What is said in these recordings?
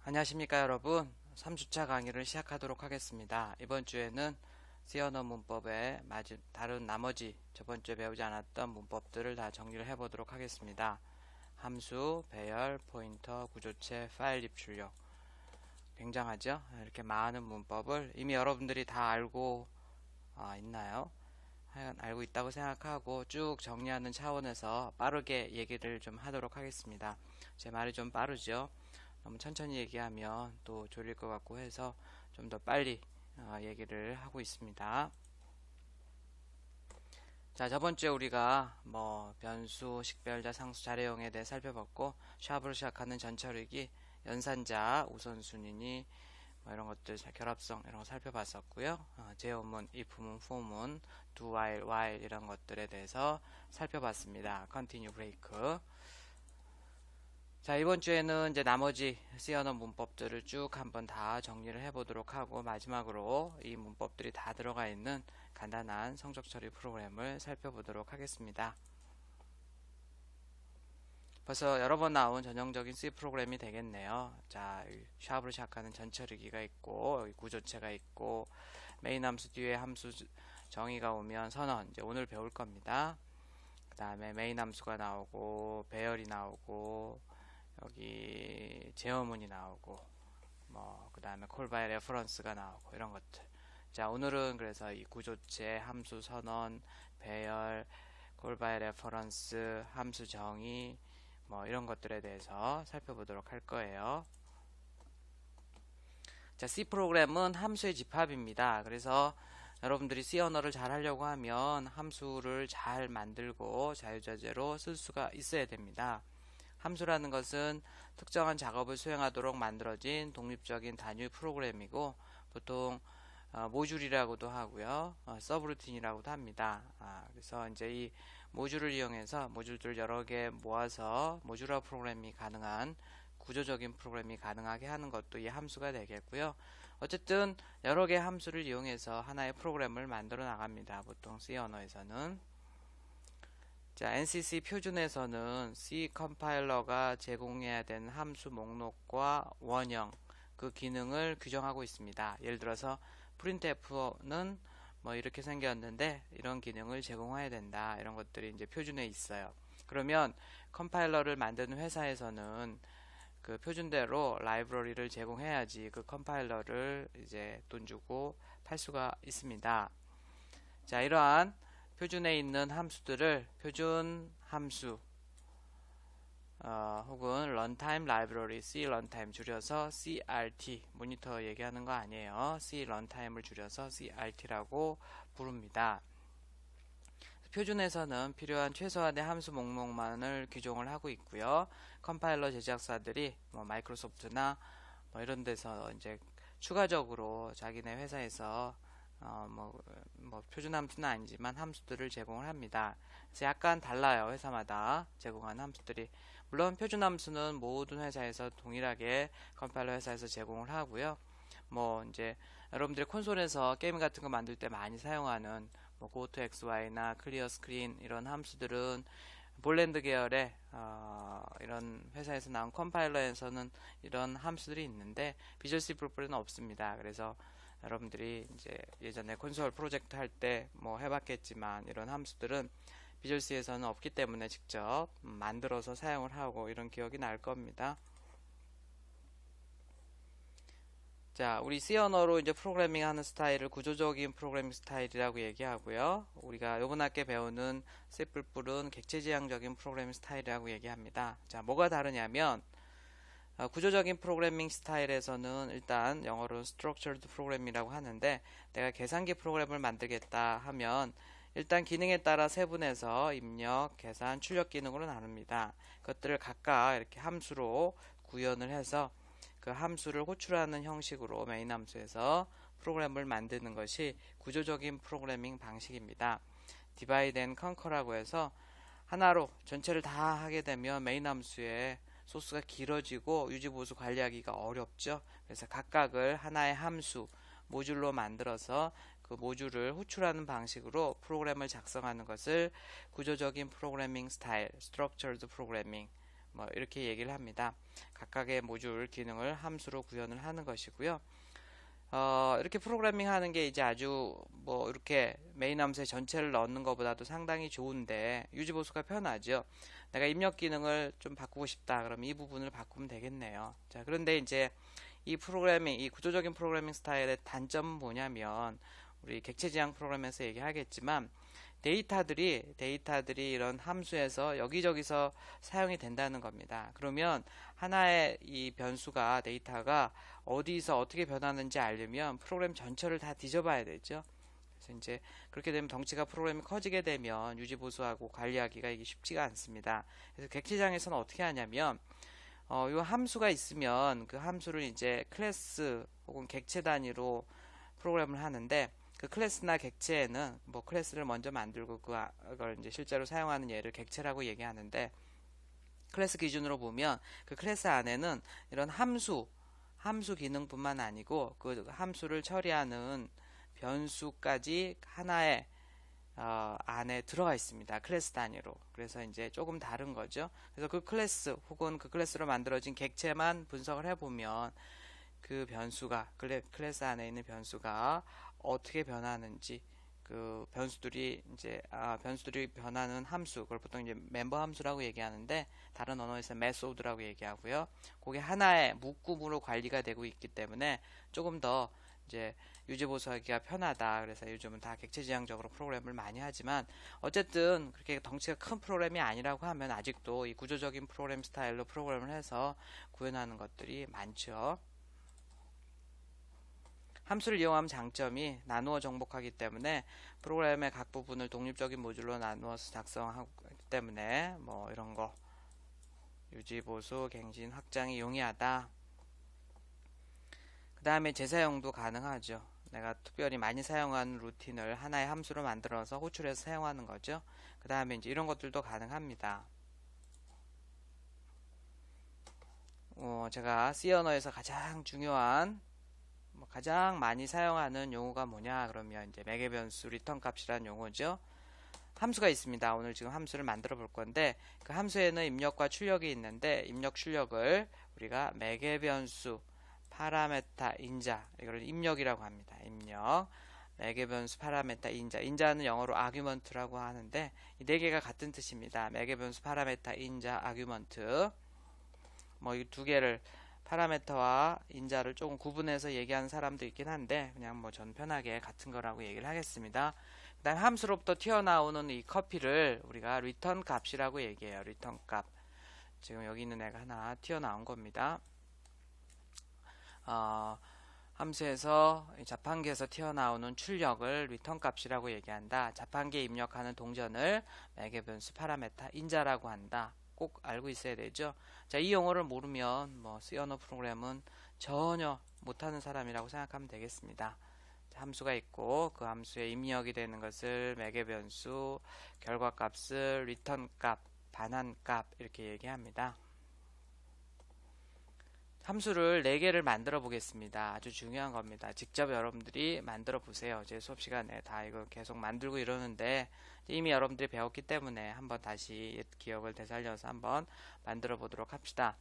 안녕하십니까 여러분. 3주차 강의를 시작하도록 하겠습니다. 이번 주에는 C 언어 문법의 다른 나머지 저번 주에 배우지 않았던 문법들을 다 정리를 해보도록 하겠습니다. 함수, 배열, 포인터, 구조체, 파일 입출력. 굉장하죠? 이렇게 많은 문법을 이미 여러분들이 다 알고 있나요? 하여간 알고 있다고 생각하고 쭉 정리하는 차원에서 빠르게 얘기를 좀 하도록 하겠습니다. 제 말이 좀 빠르죠? 너무 천천히 얘기하면 또 졸릴 것 같고 해서 좀 더 빨리 얘기를 하고 있습니다. 자, 저번 주에 우리가 변수, 식별자, 상수, 자료형에 대해 살펴봤고 샵으로 시작하는 전처리기, 연산자, 우선순위니 이런 것들, 결합성 이런 거 살펴봤었고요. 제어문, if문, for문, do, while 이런 것들에 대해서 살펴봤습니다. continue, break. 자, 이번 주에는 이제 나머지 C 언어 문법들을 쭉 한번 다 정리를 해보도록 하고 마지막으로 이 문법들이 다 들어가 있는 간단한 성적 처리 프로그램을 살펴보도록 하겠습니다. 벌써 여러 번 나온 전형적인 C 프로그램이 되겠네요. 자, 샵으로 시작하는 전처리기가 있고 여기 구조체가 있고 메인 함수 뒤에 함수 정의가 오면 선언, 이제 오늘 배울 겁니다. 그 다음에 메인 함수가 나오고 배열이 나오고 여기 제어문이 나오고 그 다음에 콜바이 레퍼런스가 나오고 이런 것들. 자, 오늘은 그래서 이 구조체, 함수 선언, 배열, 콜바이 레퍼런스, 함수 정의 이런 것들에 대해서 살펴보도록 할 거예요. 자, C 프로그램은 함수의 집합입니다. 그래서 여러분들이 C 언어를 잘 하려고 하면 함수를 잘 만들고 자유자재로 쓸 수가 있어야 됩니다. 함수라는 것은 특정한 작업을 수행하도록 만들어진 독립적인 단위 프로그램이고 보통 모듈이라고도 하고요. 서브루틴이라고도 합니다. 그래서 이제 이 모듈을 이용해서 모듈들 여러 개 모아서 모듈화 프로그램이 가능한 구조적인 프로그램이 가능하게 하는 것도 이 함수가 되겠고요. 어쨌든 여러 개의 함수를 이용해서 하나의 프로그램을 만들어 나갑니다. 보통 C 언어에서는. 자, NCC 표준에서는 C 컴파일러가 제공해야 되는 함수 목록과 원형, 그 기능을 규정하고 있습니다. 예를 들어서 printf는 이렇게 생겼는데 이런 기능을 제공해야 된다. 이런 것들이 이제 표준에 있어요. 그러면 컴파일러를 만드는 회사에서는 그 표준대로 라이브러리를 제공해야지 그 컴파일러를 이제 돈 주고 팔 수가 있습니다. 자, 이러한 표준에 있는 함수들을 표준 함수 혹은 runtime library, C runtime 줄여서 CRT, 모니터 얘기하는 거 아니에요. C runtime을 줄여서 CRT라고 부릅니다. 표준에서는 필요한 최소한의 함수 목록만을 규정을 하고 있고요. 컴파일러 제작사들이 마이크로소프트나 이런 데서 이제 추가적으로 자기네 회사에서 표준 함수는 아니지만 함수들을 제공을 합니다. 그래서 약간 달라요. 회사마다 제공하는 함수들이. 물론 표준 함수는 모든 회사에서 동일하게 컴파일러 회사에서 제공을 하고요. 이제 여러분들이 콘솔에서 게임 같은 거 만들 때 많이 사용하는 goToXY나 클리어스크린 이런 함수들은 볼랜드 계열의 이런 회사에서 나온 컴파일러에서는 이런 함수들이 있는데 비주얼 C++는 없습니다. 그래서 여러분들이 이제 예전에 콘솔 프로젝트 할 때 해봤겠지만 이런 함수들은 비주얼 C에서는 없기 때문에 직접 만들어서 사용을 하고 이런 기억이 날 겁니다. 자, 우리 C 언어로 이제 프로그래밍 하는 스타일을 구조적인 프로그래밍 스타일이라고 얘기하고요. 우리가 요번 학기에 배우는 C++은 객체지향적인 프로그래밍 스타일이라고 얘기합니다. 자, 뭐가 다르냐면 구조적인 프로그래밍 스타일에서는 일단 영어로는 structured program이라고 하는데 내가 계산기 프로그램을 만들겠다 하면 일단 기능에 따라 세분해서 입력, 계산, 출력 기능으로 나눕니다. 그것들을 각각 이렇게 함수로 구현을 해서 그 함수를 호출하는 형식으로 메인 함수에서 프로그램을 만드는 것이 구조적인 프로그래밍 방식입니다. divide and conquer라고 해서 하나로 전체를 다 하게 되면 메인 함수의 소스가 길어지고 유지보수 관리하기가 어렵죠. 그래서 각각을 하나의 함수, 모듈로 만들어서 그 모듈을 호출하는 방식으로 프로그램을 작성하는 것을 구조적인 프로그래밍 스타일, Structured Programming 뭐 이렇게 얘기를 합니다. 각각의 모듈 기능을 함수로 구현을 하는 것이고요. 이렇게 프로그래밍 하는 게 이제 아주 뭐 이렇게 메인 함수의 전체를 넣는 것보다도 상당히 좋은데 유지보수가 편하죠. 내가 입력 기능을 좀 바꾸고 싶다. 그럼 이 부분을 바꾸면 되겠네요. 자, 그런데 이제 이 프로그래밍, 이 구조적인 프로그래밍 스타일의 단점은 뭐냐면 우리 객체 지향 프로그램에서 얘기하겠지만 데이터들이 이런 함수에서 여기저기서 사용이 된다는 겁니다. 그러면 하나의 이 변수가 데이터가 어디서 어떻게 변하는지 알려면 프로그램 전체를 다 뒤져봐야 되죠. 그래서 이제 그렇게 되면 덩치가 프로그램이 커지게 되면 유지보수하고 관리하기가 이게 쉽지가 않습니다. 그래서 객체지향에서는 어떻게 하냐면 이 함수가 있으면 그 함수를 이제 클래스 혹은 객체 단위로 프로그램을 하는데 그 클래스나 객체에는 뭐 클래스를 먼저 만들고 그걸 이제 실제로 사용하는 예를 객체라고 얘기하는데 클래스 기준으로 보면 그 클래스 안에는 이런 함수 기능뿐만 아니고 그 함수를 처리하는 변수까지 하나의 안에 들어가 있습니다. 클래스 단위로. 그래서 이제 조금 다른 거죠. 그래서 그 클래스 혹은 그 클래스로 만들어진 객체만 분석을 해보면 그 변수가 클래스 안에 있는 변수가 어떻게 변하는지 그 변수들이 변하는 함수 그걸 보통 이제 멤버 함수라고 얘기하는데 다른 언어에서 메소드라고 얘기하고요. 그게 하나의 묶음으로 관리가 되고 있기 때문에 조금 더 이제 유지보수하기가 편하다. 그래서 요즘은 다 객체지향적으로 프로그램을 많이 하지만 어쨌든 그렇게 덩치가 큰 프로그램이 아니라고 하면 아직도 이 구조적인 프로그램 스타일로 프로그램을 해서 구현하는 것들이 많죠. 함수를 이용하면 장점이 나누어 정복하기 때문에 프로그램의 각 부분을 독립적인 모듈로 나누어서 작성하기 때문에 뭐 이런 거 유지보수, 갱신, 확장이 용이하다. 그 다음에 재사용도 가능하죠. 내가 특별히 많이 사용하는 루틴을 하나의 함수로 만들어서 호출해서 사용하는 거죠. 그 다음에 이제 이런 것들도 가능합니다. 제가 C 언어에서 가장 중요한 가장 많이 사용하는 용어가 뭐냐 그러면 이제 매개 변수 리턴 값이라는 용어죠. 함수가 있습니다. 오늘 지금 함수를 만들어 볼 건데 그 함수에는 입력과 출력이 있는데 입력 출력을 우리가 매개 변수 파라메타 인자 이걸 입력이라고 합니다. 입력 매개 변수 파라메타 인자는 영어로 아규먼트라고 하는데 이 네 개가 같은 뜻입니다. 매개 변수 파라메타 인자 아규먼트 뭐 이 두 개를 파라메터와 인자를 조금 구분해서 얘기하는 사람도 있긴 한데 그냥 뭐 전 편하게 같은 거라고 얘기를 하겠습니다. 그 다음 함수로부터 튀어나오는 이 커피를 우리가 리턴 값이라고 얘기해요. 리턴 값. 지금 여기 있는 애가 하나 튀어나온 겁니다. 함수에서 자판기에서 튀어나오는 출력을 리턴 값이라고 얘기한다. 자판기에 입력하는 동전을 매개 변수 파라메타 인자라고 한다. 꼭 알고 있어야 되죠. 자, 이 용어를 모르면 뭐 C 언어 프로그램은 전혀 못하는 사람이라고 생각하면 되겠습니다. 자, 함수가 있고 그 함수에 입력이 되는 것을 매개 변수, 결과 값을 리턴 값, 반환 값 이렇게 얘기합니다. 함수를 4개를 만들어 보겠습니다. 아주 중요한 겁니다. 직접 여러분들이 만들어 보세요. 제 수업 시간에 다 이거 계속 만들고 이러는데 이미 여러분들이 배웠기 때문에 한번 다시 옛 기억을 되살려서 한번 만들어 보도록 합시다.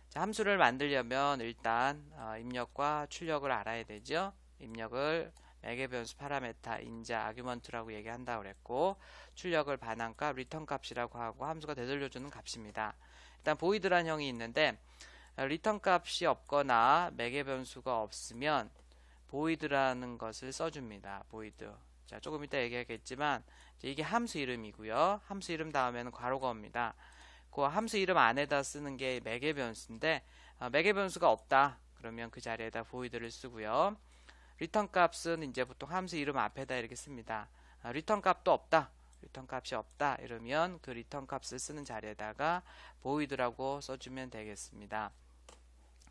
자, 함수를 만들려면 일단 입력과 출력을 알아야 되죠. 입력을 매개 변수 파라메타 인자 아규먼트라고 얘기한다고 그랬고 출력을 반환값 리턴 값이라고 하고 함수가 되돌려주는 값입니다. 일단 보이드란 형이 있는데 리턴 값이 없거나 매개 변수가 없으면 보이드라는 것을 써줍니다. 보이드. 자, 조금 이따 얘기하겠지만 이게 함수 이름이고요. 함수 이름 다음에는 괄호가 옵니다. 그 함수 이름 안에다 쓰는 게 매개 변수인데 매개 변수가 없다. 그러면 그 자리에다 보이드를 쓰고요. 리턴 값은 이제 보통 함수 이름 앞에다 이렇게 씁니다. 리턴 값도 없다. 리턴 값이 없다. 이러면 그 리턴 값을 쓰는 자리에다가 보이드라고 써주면 되겠습니다.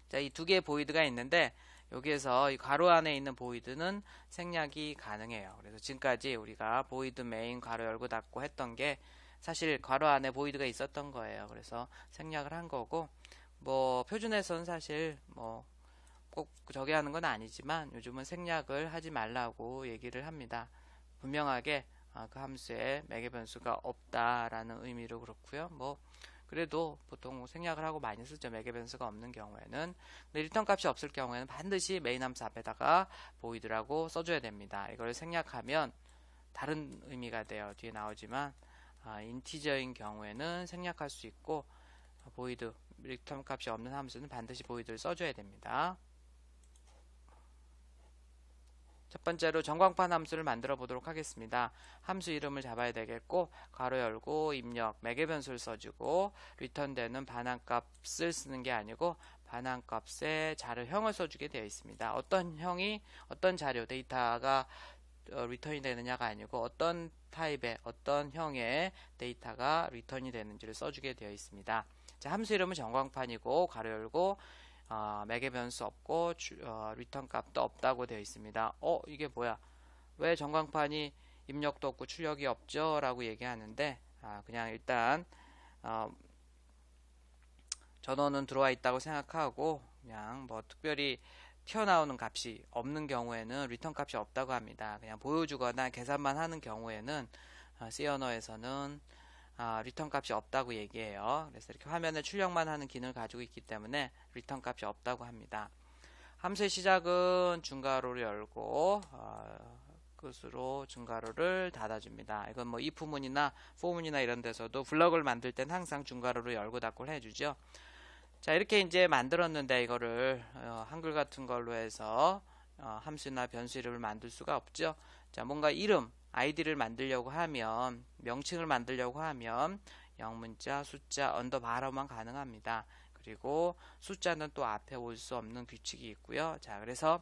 자, 이 두 개의 보이드가 있는데 여기에서 이 괄호 안에 있는 보이드는 생략이 가능해요. 그래서 지금까지 우리가 보이드 메인 괄호 열고 닫고 했던 게 사실 괄호 안에 보이드가 있었던 거예요. 그래서 생략을 한 거고 뭐 표준에서는 사실 뭐 꼭 저기 하는 건 아니지만 요즘은 생략을 하지 말라고 얘기를 합니다. 분명하게 그 함수에 매개 변수가 없다라는 의미로 그렇고요. 뭐 그래도 보통 생략을 하고 많이 쓰죠. 매개 변수가 없는 경우에는. 근데 리턴 값이 없을 경우에는 반드시 메인 함수 앞에다가 보이드라고 써줘야 됩니다. 이걸 생략하면 다른 의미가 돼요. 뒤에 나오지만 인티저인 경우에는 생략할 수 있고 보이드, 리턴 값이 없는 함수는 반드시 보이드를 써줘야 됩니다. 첫 번째로 전광판 함수를 만들어 보도록 하겠습니다. 함수 이름을 잡아야 되겠고 괄호 열고 입력 매개 변수를 써주고 리턴되는 반환값을 쓰는 게 아니고 반환값의 자료형을 써주게 되어 있습니다. 어떤 형이 어떤 자료 데이터가 리턴이 되느냐가 아니고 어떤 타입의 어떤 형의 데이터가 리턴이 되는지를 써주게 되어 있습니다. 자, 함수 이름은 전광판이고 괄호 열고 매개 변수 없고 리턴 값도 없다고 되어 있습니다. 이게 뭐야? 왜 전광판이 입력도 없고 출력이 없죠? 라고 얘기하는데 그냥 일단 전원은 들어와 있다고 생각하고 그냥 뭐 특별히 튀어나오는 값이 없는 경우에는 리턴 값이 없다고 합니다. 그냥 보여주거나 계산만 하는 경우에는 C 언어에서는 리턴 값이 없다고 얘기해요. 그래서 이렇게 화면에 출력만 하는 기능을 가지고 있기 때문에 리턴 값이 없다고 합니다. 함수의 시작은 중괄호를 열고 끝으로 중괄호를 닫아줍니다. 이건 뭐 if문이나 for문이나 이런 데서도 블럭을 만들 땐 항상 중괄호를 열고 닫고를 해주죠. 자, 이렇게 이제 만들었는데 이거를 한글 같은 걸로 해서 함수나 변수 이름을 만들 수가 없죠. 자, 뭔가 이름 아이디를 만들려고 하면 명칭을 만들려고 하면 영문자, 숫자, 언더바로만 가능합니다. 그리고 숫자는 또 앞에 올 수 없는 규칙이 있고요. 자, 그래서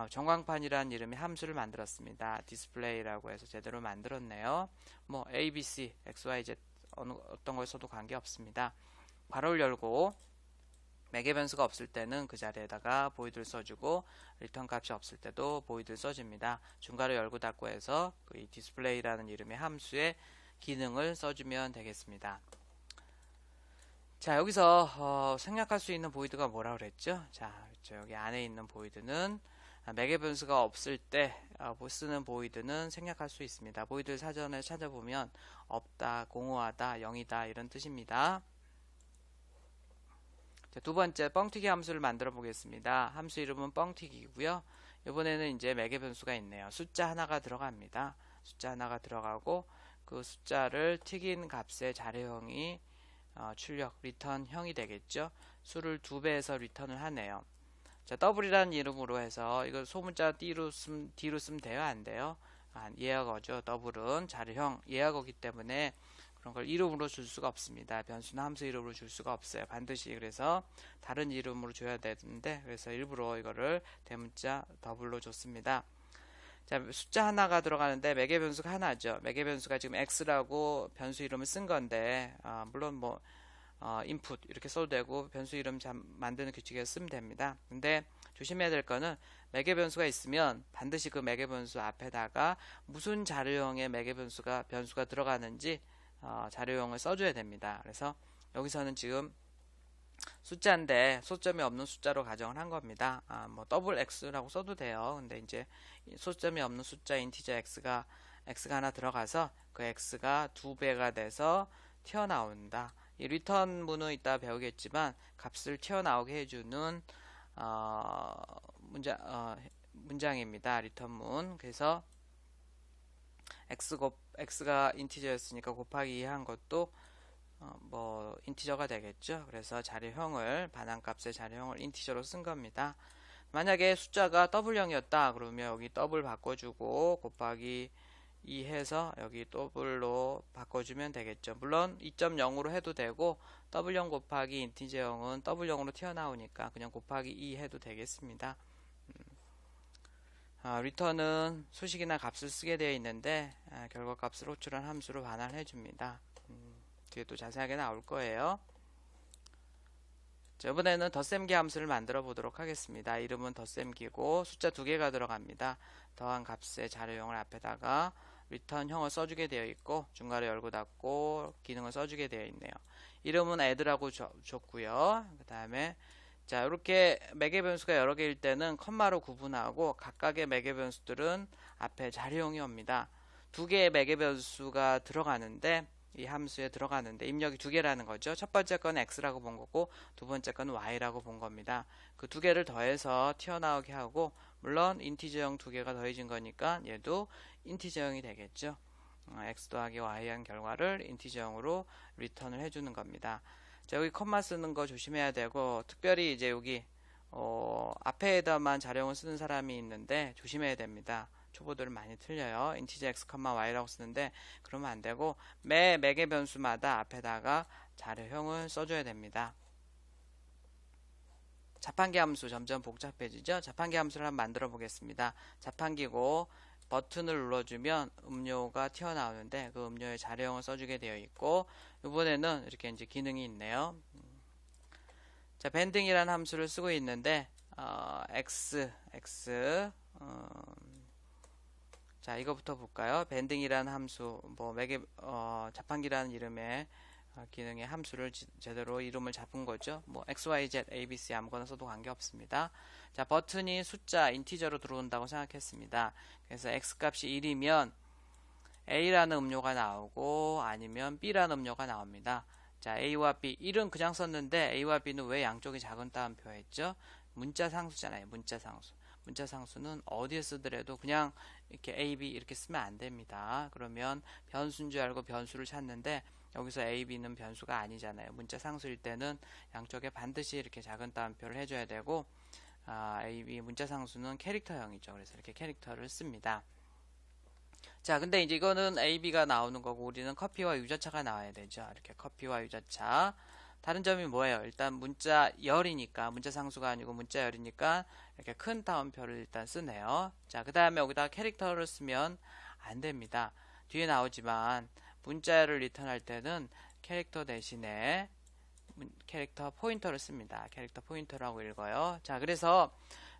전광판이라는 이름의 함수를 만들었습니다. 디스플레이라고 해서 제대로 만들었네요. 뭐 ABC, XYZ 어떤 걸 써도 관계없습니다. 괄호를 열고 매개 변수가 없을 때는 그 자리에다가 보이드를 써주고 리턴 값이 없을 때도 보이드를 써줍니다. 중괄호 열고 닫고 해서 이 디스플레이라는 이름의 함수의 기능을 써주면 되겠습니다. 자, 여기서 생략할 수 있는 보이드가 뭐라고 그랬죠? 자, 여기 안에 있는 보이드는 매개 변수가 없을 때 쓰는 보이드는 생략할 수 있습니다. 보이드를 사전에 찾아보면 없다, 공허하다, 0이다 이런 뜻입니다. 자, 두 번째 뻥튀기 함수를 만들어 보겠습니다. 함수 이름은 뻥튀기고요. 이번에는 이제 매개 변수가 있네요. 숫자 하나가 들어갑니다. 숫자 하나가 들어가고 그 숫자를 튀긴 값의 자료형이 출력 리턴형이 되겠죠. 수를 2배에서 리턴을 하네요. 자, 더블이라는 이름으로 해서 이거 소문자 D로 쓰면 돼요? 안 돼요? 예약어죠. 더블은 자료형 예약어기 때문에 그런 걸 이름으로 줄 수가 없습니다. 변수나 함수 이름으로 줄 수가 없어요. 반드시 그래서 다른 이름으로 줘야 되는데 그래서 일부러 이거를 대문자 더블로 줬습니다. 자, 숫자 하나가 들어가는데 매개 변수가 하나죠. 매개 변수가 지금 x라고 변수 이름을 쓴 건데 물론 뭐 input 이렇게 써도 되고 변수 이름 만드는 규칙에서 쓰면 됩니다. 근데 조심해야 될 거는 매개 변수가 있으면 반드시 그 매개 변수 앞에다가 무슨 자료형의 매개 변수가 들어가는지 자료형을 써줘야 됩니다. 그래서 여기서는 지금 숫자인데 소점이 없는 숫자로 가정을 한 겁니다. 뭐 더블 x라고 써도 돼요. 근데 이제 소점이 없는 숫자 인티저 x가 하나 들어가서 그 x가 2배가 돼서 튀어나온다. 이 리턴문은 이따 배우겠지만 값을 튀어나오게 해주는 문장입니다. 리턴문. 그래서 x가 인티저였으니까 곱하기 2 한 것도 뭐 인티저가 되겠죠. 그래서 자료형을 반환값의 자료형을 인티저로 쓴 겁니다. 만약에 숫자가 더블형이었다 그러면 여기 더블 바꿔주고 곱하기 2 해서 여기 더블로 바꿔주면 되겠죠. 물론 2.0으로 해도 되고 더블형 곱하기 인티저형은 더블형으로 튀어나오니까 그냥 곱하기 2 해도 되겠습니다. 리턴은 수식이나 값을 쓰게 되어 있는데 결과값을 호출한 함수로 반환해 줍니다. 뒤에 또 자세하게 나올 거예요. 자, 이번에는 덧셈기 함수를 만들어 보도록 하겠습니다. 이름은 덧셈기고 숫자 2개가 들어갑니다. 더한 값의 자료형을 앞에다가 리턴형을 써주게 되어 있고 중괄호 열고 닫고 기능을 써주게 되어 있네요. 이름은 add라고 줬고요. 그 다음에 자, 이렇게 매개 변수가 여러 개일 때는 컴마로 구분하고 각각의 매개 변수들은 앞에 자료형이 옵니다. 2개의 매개 변수가 들어가는데 이 함수에 들어가는데 입력이 두 개라는 거죠. 첫 번째 건 x라고 본 거고 두 번째 건 y라고 본 겁니다. 그 두 개를 더해서 튀어나오게 하고, 물론 인티저형 두 개가 더해진 거니까 얘도 인티저형이 되겠죠. x 더하기 y한 결과를 인티저형으로 리턴을 해주는 겁니다. 자, 여기 컴마 쓰는 거 조심해야 되고, 특별히 이제 여기 앞에다만 자령을 쓰는 사람이 있는데 조심해야 됩니다. 초보들은 많이 틀려요. 인티저 x, y라고 쓰는데 그러면 안 되고, 매개 변수마다 앞에다가 자료형을 써줘야 됩니다. 자판기 함수 점점 복잡해지죠. 자판기 함수를 한번 만들어 보겠습니다. 자판기고 버튼을 눌러주면 음료가 튀어나오는데 그 음료의 자료형을 써주게 되어 있고, 이번에는 이렇게 이제 기능이 있네요. 자, 밴딩이라는 함수를 쓰고 있는데 x 자, 이거부터 볼까요? 밴딩이라는 함수, 자판기라는 이름의 기능의 함수를 제대로 이름을 잡은 거죠. x, y, z, a, b, c 아무거나 써도 관계없습니다. 자, 버튼이 숫자 인티저로 들어온다고 생각했습니다. 그래서 x 값이 1이면 a라는 음료가 나오고 아니면 b라는 음료가 나옵니다. 자, a와 b, 1은 그냥 썼는데 a와 b는 왜 양쪽이 작은 따옴표 했죠? 문자 상수잖아요. 문자 상수. 문자 상수는 어디에 쓰더라도 그냥 이렇게 a, b 이렇게 쓰면 안 됩니다. 그러면 변수인 줄 알고 변수를 찾는데 여기서 a, b는 변수가 아니잖아요. 문자 상수일 때는 양쪽에 반드시 이렇게 작은 따옴표를 해줘야 되고, a, b 문자 상수는 캐릭터형이죠. 그래서 이렇게 캐릭터를 씁니다. 자, 근데 이제 이거는 a, b가 나오는 거고 우리는 커피와 유자차가 나와야 되죠. 이렇게 커피와 유자차. 다른 점이 뭐예요? 일단 문자 열이니까, 문자 상수가 아니고 문자 열이니까 이렇게 큰 따옴표를 일단 쓰네요. 자, 그 다음에 여기다 캐릭터를 쓰면 안 됩니다. 뒤에 나오지만 문자열을 리턴할 때는 캐릭터 대신에 캐릭터 포인터를 씁니다. 캐릭터 포인터라고 읽어요. 자, 그래서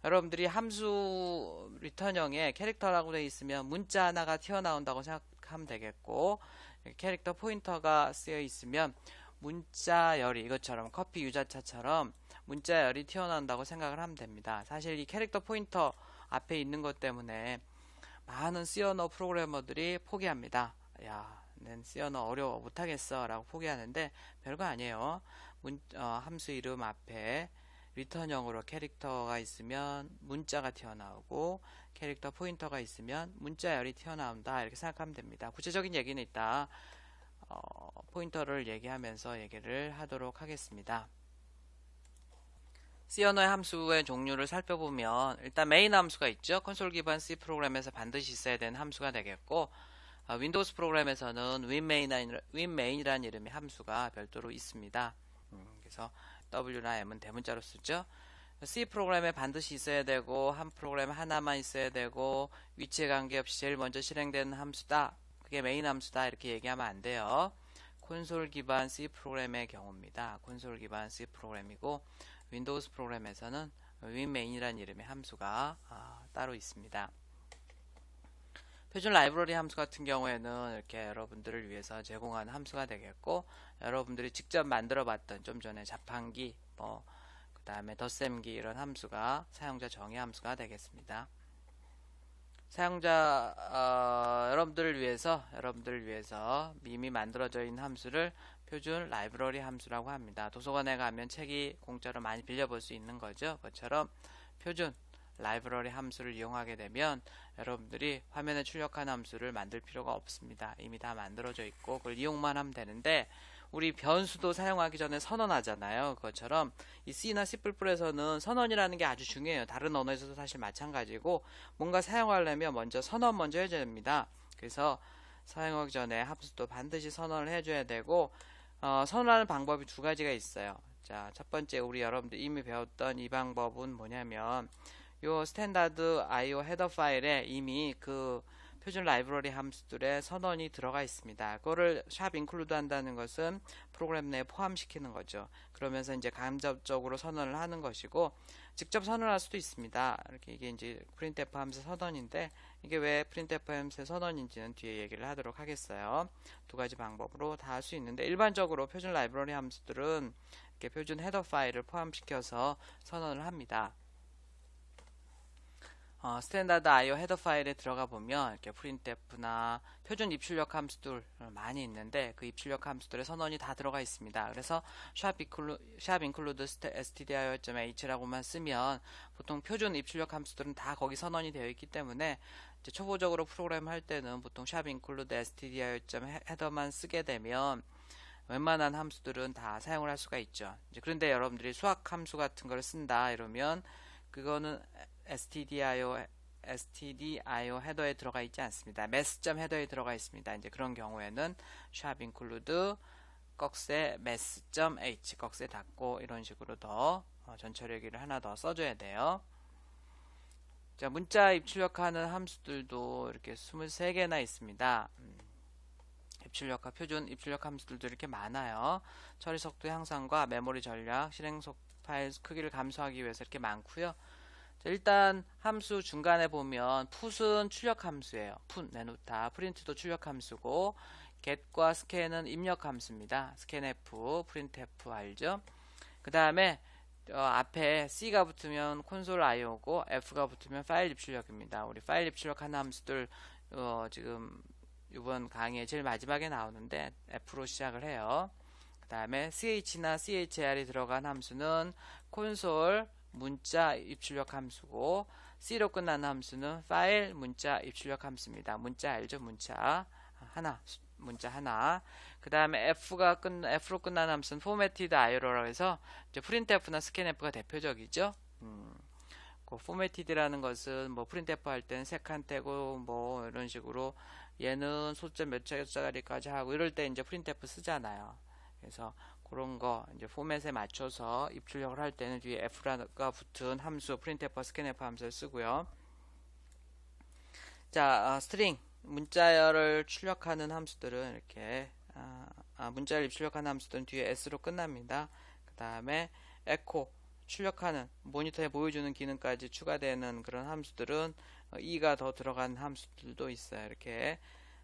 여러분들이 함수 리턴형에 캐릭터라고 되어 있으면 문자 하나가 튀어나온다고 생각하면 되겠고, 캐릭터 포인터가 쓰여 있으면 문자열이, 이것처럼 커피 유자차처럼 문자열이 튀어나온다고 생각을 하면 됩니다. 사실 이 캐릭터 포인터 앞에 있는 것 때문에 많은 C 언어 프로그래머들이 포기합니다. 야, 난 C 언어 어려워 못하겠어 라고 포기하는데 별거 아니에요. 함수 이름 앞에 리턴형으로 캐릭터가 있으면 문자가 튀어나오고 캐릭터 포인터가 있으면 문자열이 튀어나온다, 이렇게 생각하면 됩니다. 구체적인 얘기는 이따 포인터를 얘기하면서 얘기를 하도록 하겠습니다. C 언어의 함수의 종류를 살펴보면 일단 메인 함수가 있죠. 콘솔 기반 C 프로그램에서 반드시 있어야 되는 함수가 되겠고, 윈도우스 프로그램에서는 winmain이라는 이름의 함수가 별도로 있습니다. 그래서 W나 M은 대문자로 쓰죠. C 프로그램에 반드시 있어야 되고 한 프로그램 하나만 있어야 되고 위치에 관계없이 제일 먼저 실행되는 함수다, 그게 메인 함수다, 이렇게 얘기하면 안 돼요. 콘솔 기반 C 프로그램의 경우입니다. 콘솔 기반 C 프로그램이고 윈도우스 프로그램에서는 winmain이라는 이름의 함수가 따로 있습니다. 표준 라이브러리 함수 같은 경우에는 이렇게 여러분들을 위해서 제공하는 함수가 되겠고, 여러분들이 직접 만들어 봤던 좀 전에 자판기, 그 다음에 덧셈기 이런 함수가 사용자 정의 함수가 되겠습니다. 여러분들을 위해서 이미 만들어져 있는 함수를 표준 라이브러리 함수라고 합니다. 도서관에 가면 책이 공짜로 많이 빌려볼 수 있는 거죠. 그것처럼 표준 라이브러리 함수를 이용하게 되면 여러분들이 화면에 출력한 함수를 만들 필요가 없습니다. 이미 다 만들어져 있고 그걸 이용만 하면 되는데, 우리 변수도 사용하기 전에 선언하잖아요. 그것처럼 이 C나 C++에서는 선언이라는 게 아주 중요해요. 다른 언어에서도 사실 마찬가지고, 뭔가 사용하려면 먼저 선언 먼저 해줘야 됩니다. 그래서 사용하기 전에 함수도 반드시 선언을 해줘야 되고, 선언하는 방법이 두 가지가 있어요. 자, 첫 번째, 우리 여러분들 이미 배웠던 이 방법은 뭐냐면, 요 스탠다드 IO 헤더 파일에 이미 그 표준 라이브러리 함수들의 선언이 들어가 있습니다. 그거를 샵 인클루드 한다는 것은 프로그램 내에 포함시키는 거죠. 그러면서 이제 간접적으로 선언을 하는 것이고, 직접 선언할 수도 있습니다. 이렇게 이게 이제 printf 함수의 선언인데, 이게 왜 printf 함수의 선언인지는 뒤에 얘기를 하도록 하겠어요. 두 가지 방법으로 다 할 수 있는데, 일반적으로 표준 라이브러리 함수들은 이렇게 표준 헤더 파일을 포함시켜서 선언을 합니다. 스탠다드 IO 헤더 파일에 들어가 보면 이렇게 printf나 표준 입출력 함수들 많이 있는데 그 입출력 함수들의 선언이 다 들어가 있습니다. 그래서 include stdio.h라고만 쓰면 보통 표준 입출력 함수들은 다 거기 선언이 되어 있기 때문에 이제 초보적으로 프로그램 할 때는 보통 include stdio.header만 쓰게 되면 웬만한 함수들은 다 사용을 할 수가 있죠. 이제 그런데 여러분들이 수학 함수 같은 걸 쓴다 이러면 그거는 stdio 헤더에 들어가 있지 않습니다. math.헤더에 들어가 있습니다. 이제 그런 경우에는 include 꺽쇠 math.h 꺽쇠 닫고 이런 식으로 더 전처리기를 하나 더 써줘야 돼요. 자, 문자 입출력하는 함수들도 이렇게 23개나 있습니다. 입출력과 표준 입출력 함수들도 이렇게 많아요. 처리 속도 향상과 메모리 전략, 실행 속 파일 크기를 감소하기 위해서 이렇게 많고요. 자, 일단 함수 중간에 보면 put은 출력 함수예요. put 내놓다, print도 출력 함수고 get과 scan은 입력 함수입니다. scanf, printf 알죠? 그 다음에 앞에 C가 붙으면 콘솔 IO고 F가 붙으면 파일 입출력입니다. 우리 파일 입출력하는 함수들 지금 이번 강의에 제일 마지막에 나오는데 F로 시작을 해요. 그 다음에 CH나 CHR이 들어간 함수는 콘솔 문자 입출력 함수고 C로 끝나는 함수는 파일 문자 입출력 함수입니다. 문자 알죠? 문자 하나. 그 다음에 F로 끝나는 함수는 formatted IO라고 해서 이제 printf나 scanf가 대표적이죠. 그 formatted라는 것은 뭐 printf 할 때는 세칸테고 뭐 이런 식으로 얘는 소점 몇 자리까지 하고 이럴 때 이제 printf 쓰잖아요. 그래서 그런 거 이제 포맷에 맞춰서 입출력을 할 때는 뒤에 F가 붙은 함수 printf, scanf 함수를 쓰고요. 자, 스트링 문자열을 출력하는 함수들은 이렇게 문자를 입출력하는 함수들은 뒤에 S로 끝납니다. 그 다음에 에코 출력하는 모니터에 보여주는 기능까지 추가되는 그런 함수들은 E가 더 들어간 함수들도 있어요. 이렇게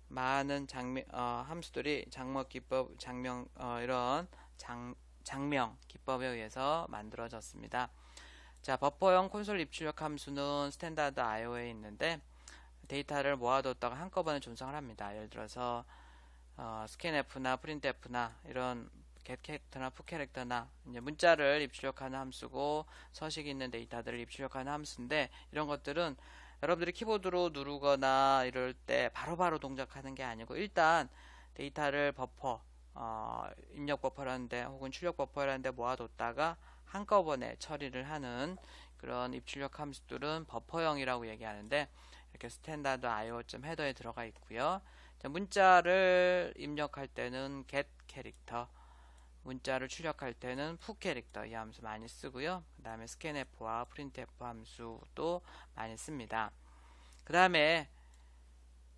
많은 함수들이 장명 기법, 이런 장명 기법에 의해서 만들어졌습니다. 자, 버퍼형 콘솔 입출력 함수는 스탠다드 IO에 있는데 데이터를 모아뒀다가 한꺼번에 존성을 합니다. 예를 들어서 scanf나 printf나 이런 get 캐릭터나 put 캐릭터나 이제 문자를 입출력하는 함수고 서식이 있는 데이터들을 입출력하는 함수인데 이런 것들은 여러분들이 키보드로 누르거나 이럴 때 바로바로 동작하는 게 아니고 일단 데이터를 버퍼 입력 버퍼라는데 혹은 출력 버퍼라는데 모아뒀다가 한꺼번에 처리를 하는 그런 입출력 함수들은 버퍼형이라고 얘기하는데 이렇게 스탠다드 IO.헤더에 들어가 있고요. 자, 문자를 입력할 때는 get 캐릭터, 문자를 출력할 때는 put 캐릭터 이 함수 많이 쓰고요. 그 다음에 scanf와 printf 함수도 많이 씁니다. 그 다음에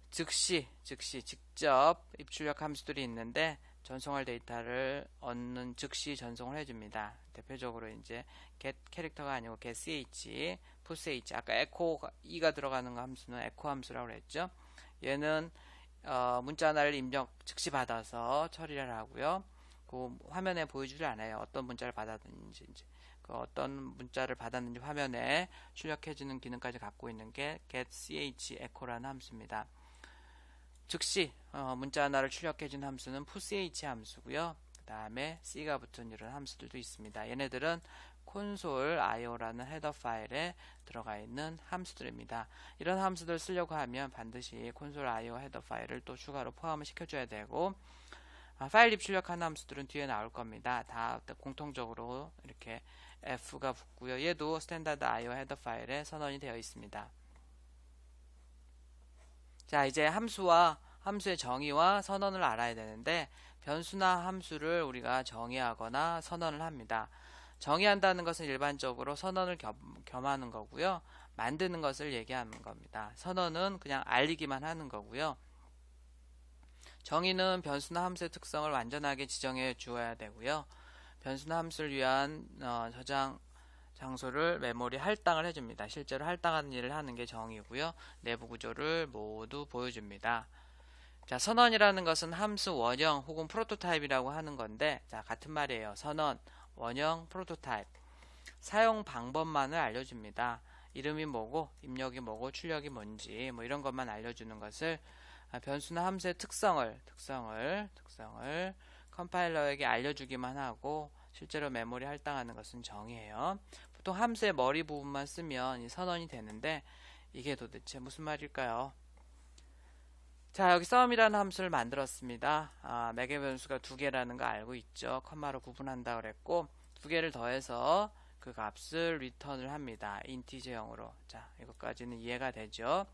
즉시 직접 입출력 함수들이 있는데 전송할 데이터를 얻는 즉시 전송을 해줍니다. 대표적으로 이제 get 캐릭터가 아니고 get ch, put ch. 아까 echo e가 들어가는 함수는 echo 함수라고 했죠. 얘는 문자 하나를 입력 즉시 받아서 처리를 하고요. 그 화면에 보여주지 않아요. 어떤 문자를 받았는지 그 어떤 문자를 받았는지 화면에 출력해주는 기능까지 갖고 있는 게 get ch echo라는 함수입니다. 즉시 문자 하나를 출력해준 함수는 putch 함수고요. 그 다음에 C가 붙은 이런 함수들도 있습니다. 얘네들은 콘솔 IO라는 헤더 파일에 들어가 있는 함수들입니다. 이런 함수들을 쓰려고 하면 반드시 콘솔 IO 헤더 파일을 또 추가로 포함을 시켜줘야 되고 파일 입출력하는 함수들은 뒤에 나올 겁니다. 다 공통적으로 이렇게 F가 붙고요. 얘도 스탠다드 IO 헤더 파일에 선언이 되어 있습니다. 자, 이제 함수의 정의와 선언을 알아야 되는데 변수나 함수를 우리가 정의하거나 선언을 합니다. 정의한다는 것은 일반적으로 선언을 겸하는 거고요. 만드는 것을 얘기하는 겁니다. 선언은 그냥 알리기만 하는 거고요. 정의는 변수나 함수의 특성을 완전하게 지정해 주어야 되고요. 변수나 함수를 위한 저장 장소를 메모리 할당을 해줍니다. 실제로 할당하는 일을 하는 게 정의고요. 내부 구조를 모두 보여줍니다. 자, 선언이라는 것은 함수 원형 혹은 프로토타입이라고 하는 건데 자, 같은 말이에요. 선언, 원형, 프로토타입. 사용 방법만을 알려줍니다. 이름이 뭐고 입력이 뭐고 출력이 뭔지 뭐 이런 것만 알려주는 것을 변수나 함수의 특성을 컴파일러에게 알려주기만 하고 실제로 메모리 할당하는 것은 정의예요. 보통 함수의 머리 부분만 쓰면 이 선언이 되는데 이게 도대체 무슨 말일까요? 자, 여기 sum이라는 함수를 만들었습니다. 매개 변수가 두 개라는 거 알고 있죠. 컴마로 구분한다 그랬고 두 개를 더해서 그 값을 리턴을 합니다. 인티저형으로. 자, 이것까지는 이해가 되죠.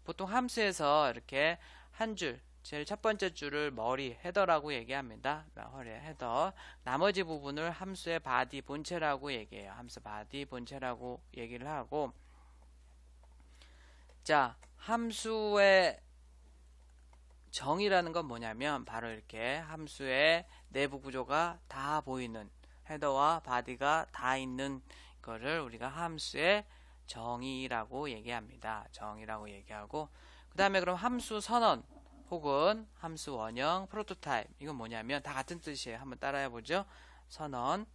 보통 함수에서 이렇게 한 줄, 제일 첫 번째 줄을 머리, 헤더라고 얘기합니다. 헤더. 나머지 부분을 함수의 바디, 본체라고 얘기해요. 함수 바디, 본체라고 얘기를 하고, 자, 함수의 정의라는 건 뭐냐면 바로 이렇게 함수의 내부 구조가 다 보이는 헤더와 바디가 다 있는 거를 우리가 함수의 정의라고 얘기합니다. 정의라고 얘기하고 그 다음에 그럼 함수 선언 혹은 함수 원형 프로토타입 이건 뭐냐면 다 같은 뜻이에요. 한번 따라해 보죠. 선언,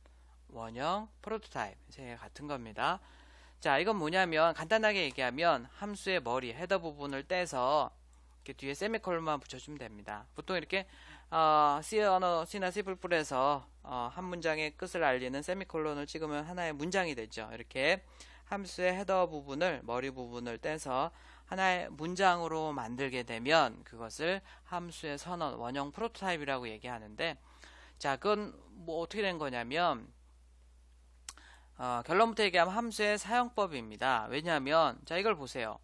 원형, 프로토타입 세 개 같은 겁니다. 자, 이건 뭐냐면 간단하게 얘기하면 함수의 머리 헤더 부분을 떼서 이렇게 뒤에 세미콜론만 붙여주면 됩니다. 보통 이렇게 C나 C++에서 한 문장의 끝을 알리는 세미콜론을 찍으면 하나의 문장이 되죠. 이렇게 함수의 헤더 부분을 머리 부분을 떼서 하나의 문장으로 만들게 되면 그것을 함수의 선언, 원형 프로토타입이라고 얘기하는데 자, 그건 뭐 어떻게 된 거냐면 결론부터 얘기하면 함수의 사용법입니다. 왜냐하면 자, 이걸 보세요.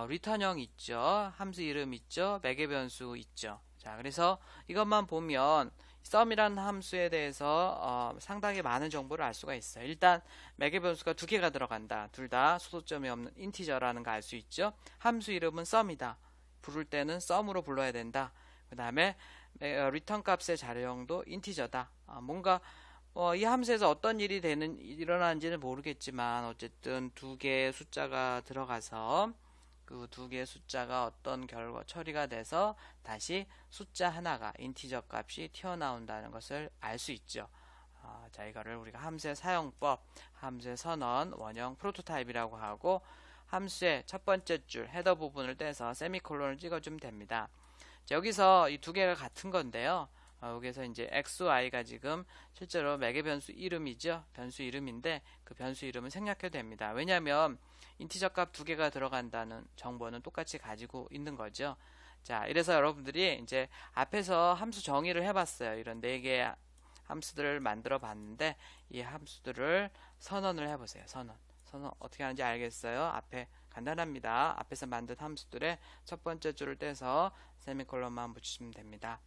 리턴형 있죠. 함수 이름 있죠. 매개 변수 있죠. 자, 그래서 이것만 보면 sum이라는 함수에 대해서 상당히 많은 정보를 알 수가 있어요. 일단 매개 변수가 두 개가 들어간다. 둘 다 소수점이 없는 인티저라는 거 알 수 있죠. 함수 이름은 sum이다. 부를 때는 sum으로 불러야 된다. 그 다음에 리턴 값의 자료형도 인티저다. 뭔가 이 함수에서 어떤 일이 일어나는지는 모르겠지만 어쨌든 두 개의 숫자가 들어가서 그 두 개의 숫자가 어떤 결과 처리가 돼서 다시 숫자 하나가 인티저 값이 튀어나온다는 것을 알 수 있죠. 자, 이거를 우리가 함수의 사용법, 함수의 선언, 원형, 프로토타입이라고 하고 함수의 첫 번째 줄 헤더 부분을 떼서 세미콜론을 찍어주면 됩니다. 자, 여기서 이 두 개가 같은 건데요. 여기서 이제 XY가 지금 실제로 매개 변수 이름이죠. 변수 이름인데 그 변수 이름은 생략해도 됩니다. 왜냐하면 인티저 값 두 개가 들어간다는 정보는 똑같이 가지고 있는 거죠. 자, 이래서 여러분들이 이제 앞에서 함수 정의를 해봤어요. 이런 네 개의 함수들을 만들어 봤는데 이 함수들을 선언을 해보세요. 선언 어떻게 하는지 알겠어요? 앞에 간단합니다. 앞에서 만든 함수들의 첫 번째 줄을 떼서 세미콜론만 붙이시면 됩니다.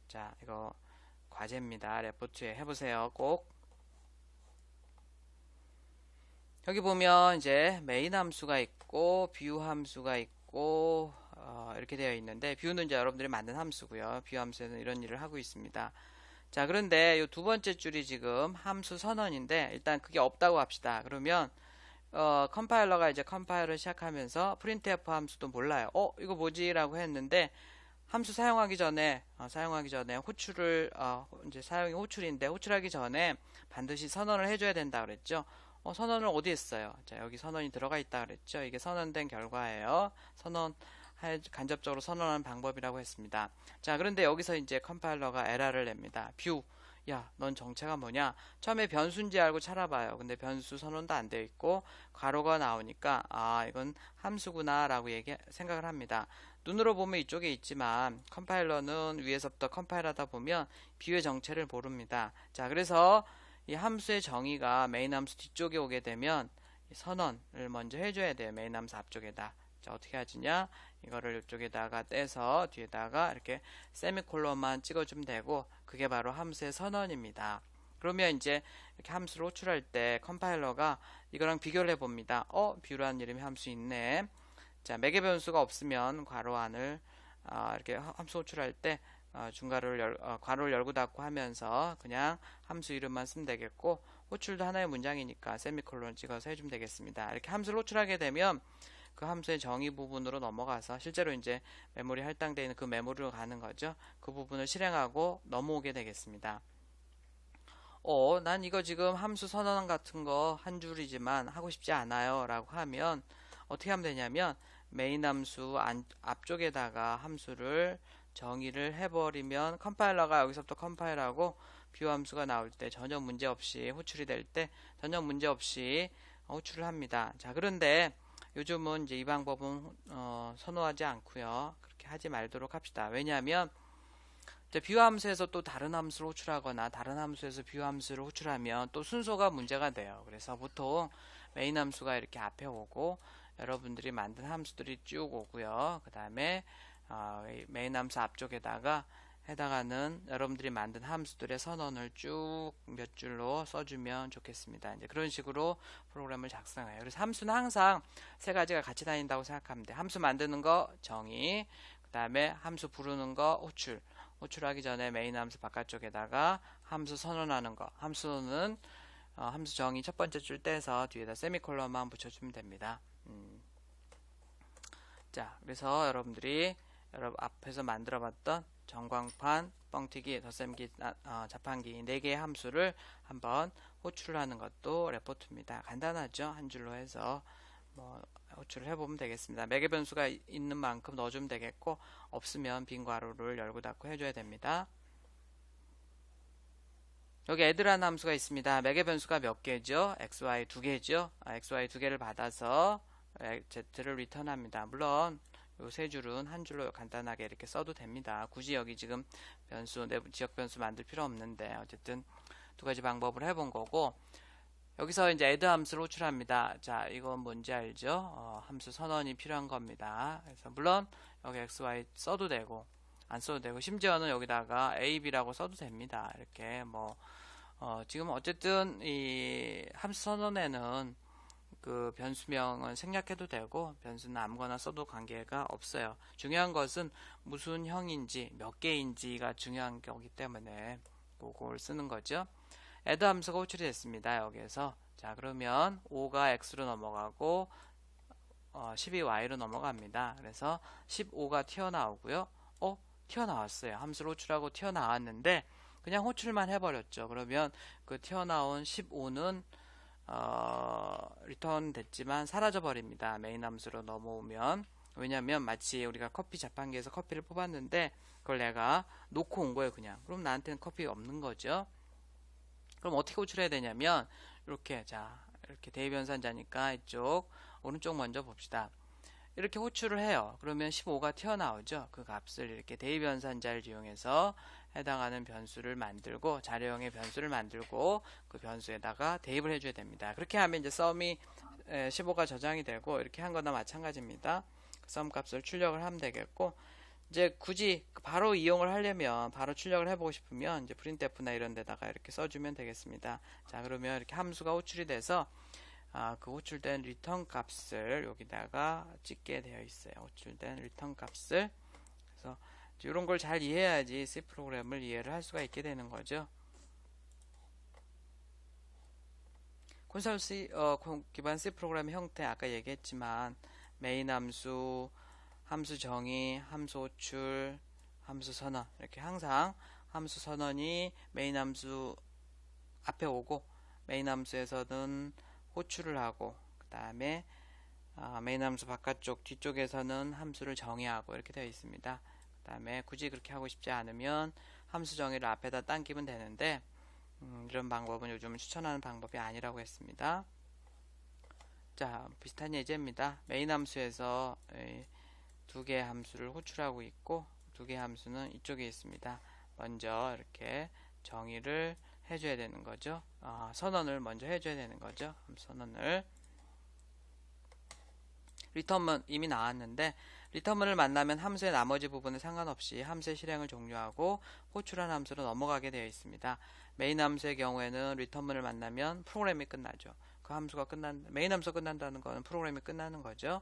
자, 이거 과제입니다. 레포트에 해보세요. 꼭. 여기 보면 이제 메인 함수가 있고 뷰 함수가 있고 이렇게 되어 있는데 뷰는 이제 여러분들이 만든 함수고요. 뷰 함수에는 이런 일을 하고 있습니다. 자, 그런데 이 두 번째 줄이 지금 함수 선언인데 일단 그게 없다고 합시다. 그러면 컴파일러가 이제 컴파일을 시작하면서 printf 함수도 몰라요. 이거 뭐지? 라고 했는데 함수 사용하기 전에 호출을 이제 사용이 호출인데 호출하기 전에 반드시 선언을 해줘야 된다 그랬죠. 선언을 어디 했어요? 자, 여기 선언이 들어가 있다 그랬죠. 이게 선언된 결과예요. 간접적으로 선언하는 방법이라고 했습니다. 자, 그런데 여기서 이제 컴파일러가 에러를 냅니다. 뷰, 야, 넌 정체가 뭐냐? 처음에 변수인지 알고 찾아봐요. 근데 변수 선언도 안 되어 있고 괄호가 나오니까 이건 함수구나 라고 생각을 합니다. 눈으로 보면 이쪽에 있지만 컴파일러는 위에서부터 컴파일하다 보면 뷰의 정체를 모릅니다. 자, 그래서 이 함수의 정의가 메인 함수 뒤쪽에 오게 되면 선언을 먼저 해줘야 돼요. 메인 함수 앞쪽에다. 자, 어떻게 하지냐? 이거를 이쪽에다가 떼서 뒤에다가 이렇게 세미콜론만 찍어주면 되고 그게 바로 함수의 선언입니다. 그러면 이제 이렇게 함수를 호출할 때 컴파일러가 이거랑 비교를 해봅니다. 뷰라는 이름이 함수 있네. 자, 매개 변수가 없으면 괄호 안을 이렇게 함수 호출할 때 괄호를 열고 닫고 하면서 그냥 함수 이름만 쓰면 되겠고 호출도 하나의 문장이니까 세미콜론을 찍어서 해주면 되겠습니다. 이렇게 함수를 호출하게 되면 그 함수의 정의 부분으로 넘어가서 실제로 이제 메모리 할당되어 있는 그 메모리로 가는 거죠. 그 부분을 실행하고 넘어오게 되겠습니다. 난 이거 지금 함수 선언 같은 거 한 줄이지만 하고 싶지 않아요 라고 하면 어떻게 하면 되냐면 메인 함수 앞쪽에다가 함수를 정의를 해버리면 컴파일러가 여기서부터 컴파일하고 뷰 함수가 나올 때 전혀 문제 없이 호출이 될 때 전혀 문제 없이 호출을 합니다. 자, 그런데 요즘은 이제 이 방법은 선호하지 않고요. 그렇게 하지 말도록 합시다. 왜냐하면 뷰 함수에서 또 다른 함수를 호출하거나 다른 함수에서 뷰 함수를 호출하면 또 순서가 문제가 돼요. 그래서 보통 메인 함수가 이렇게 앞에 오고 여러분들이 만든 함수들이 쭉 오고요. 그 다음에 메인 함수 앞쪽에다가 해당하는 여러분들이 만든 함수들의 선언을 쭉 몇 줄로 써주면 좋겠습니다. 이제 그런 식으로 프로그램을 작성해요. 그래서 함수는 항상 세 가지가 같이 다닌다고 생각하면 돼요. 함수 만드는 거 정의, 그 다음에 함수 부르는 거 호출. 호출하기 전에 메인 함수 바깥쪽에다가 함수 선언하는 거. 함수는 함수 정의 첫 번째 줄 떼서 뒤에다 세미콜론만 붙여주면 됩니다. 자, 그래서 여러분들이 앞에서 만들어봤던 전광판, 뻥튀기, 덧셈기, 자판기 4개의 함수를 한번 호출을 하는 것도 레포트입니다. 간단하죠? 한 줄로 해서 호출을 해보면 되겠습니다. 매개 변수가 있는 만큼 넣어주면 되겠고 없으면 빈 괄호를 열고 닫고 해줘야 됩니다. 여기 add라는 함수가 있습니다. 매개 변수가 몇 개죠? xy 2개죠? xy 2개를 받아서 z를 리턴합니다. 물론 요 세 줄은 한 줄로 간단하게 이렇게 써도 됩니다. 굳이 여기 지금 변수, 내부 지역 변수 만들 필요 없는데 어쨌든 두 가지 방법을 해본 거고 여기서 이제 add 함수를 호출합니다. 자, 이건 뭔지 알죠? 함수 선언이 필요한 겁니다. 그래서 물론 여기 xy 써도 되고 안 써도 되고 심지어는 여기다가 a, b라고 써도 됩니다. 이렇게 지금 어쨌든 이 함수 선언에는 그 변수명은 생략해도 되고 변수는 아무거나 써도 관계가 없어요. 중요한 것은 무슨 형인지 몇 개인지가 중요한 거기 때문에 그걸 쓰는 거죠. add 함수가 호출이 됐습니다. 여기에서 자, 그러면 5가 x로 넘어가고 10이 y로 넘어갑니다. 그래서 15가 튀어나오고요. 튀어나왔어요. 함수를 호출하고 튀어나왔는데 그냥 호출만 해버렸죠. 그러면 그 튀어나온 15는 리턴 됐지만 사라져 버립니다. 메인 함수로 넘어오면. 왜냐면 마치 우리가 커피 자판기에서 커피를 뽑았는데 그걸 내가 놓고 온 거예요. 그냥. 그럼 나한테는 커피가 없는 거죠. 그럼 어떻게 호출해야 되냐면 이렇게 이렇게 대입연산자니까 이쪽 오른쪽 먼저 봅시다. 이렇게 호출을 해요. 그러면 15가 튀어나오죠. 그 값을 이렇게 대입연산자를 이용해서 해당하는 변수를 만들고 자료형의 변수를 만들고 그 변수에다가 대입을 해줘야 됩니다. 그렇게 하면 이제 썸이 15가 저장이 되고 이렇게 한 거나 마찬가지입니다. 썸 값을 출력을 하면 되겠고 이제 굳이 바로 이용을 하려면 바로 출력을 해보고 싶으면 이제 printf나 이런 데다가 이렇게 써주면 되겠습니다. 자, 그러면 이렇게 함수가 호출이 돼서 그 호출된 리턴 값을 여기다가 찍게 되어 있어요. 호출된 리턴 값을. 그래서 이런 걸 잘 이해해야지 C 프로그램을 이해를 할 수가 있게 되는 거죠. 콘솔 C 기반 C 프로그램 형태 아까 얘기했지만 메인 함수, 함수 정의, 함수 호출, 함수 선언 이렇게 항상 함수 선언이 메인 함수 앞에 오고 메인 함수에서는 호출을 하고 그 다음에 메인 함수 바깥쪽 뒤쪽에서는 함수를 정의하고 이렇게 되어 있습니다. 그 다음에 굳이 그렇게 하고 싶지 않으면 함수 정의를 앞에다 당기면 되는데 이런 방법은 요즘은 추천하는 방법이 아니라고 했습니다. 자, 비슷한 예제입니다. 메인 함수에서 두 개의 함수를 호출하고 있고 두 개의 함수는 이쪽에 있습니다. 먼저 이렇게 정의를 해줘야 되는 거죠. 선언을 먼저 해줘야 되는 거죠. 선언을. 리턴문 이미 나왔는데 리턴문을 만나면 함수의 나머지 부분에 상관없이 함수의 실행을 종료하고 호출한 함수로 넘어가게 되어 있습니다. 메인 함수의 경우에는 리턴문을 만나면 프로그램이 끝나죠. 그 함수가 메인 함수가 끝난다는 거는 프로그램이 끝나는 거죠.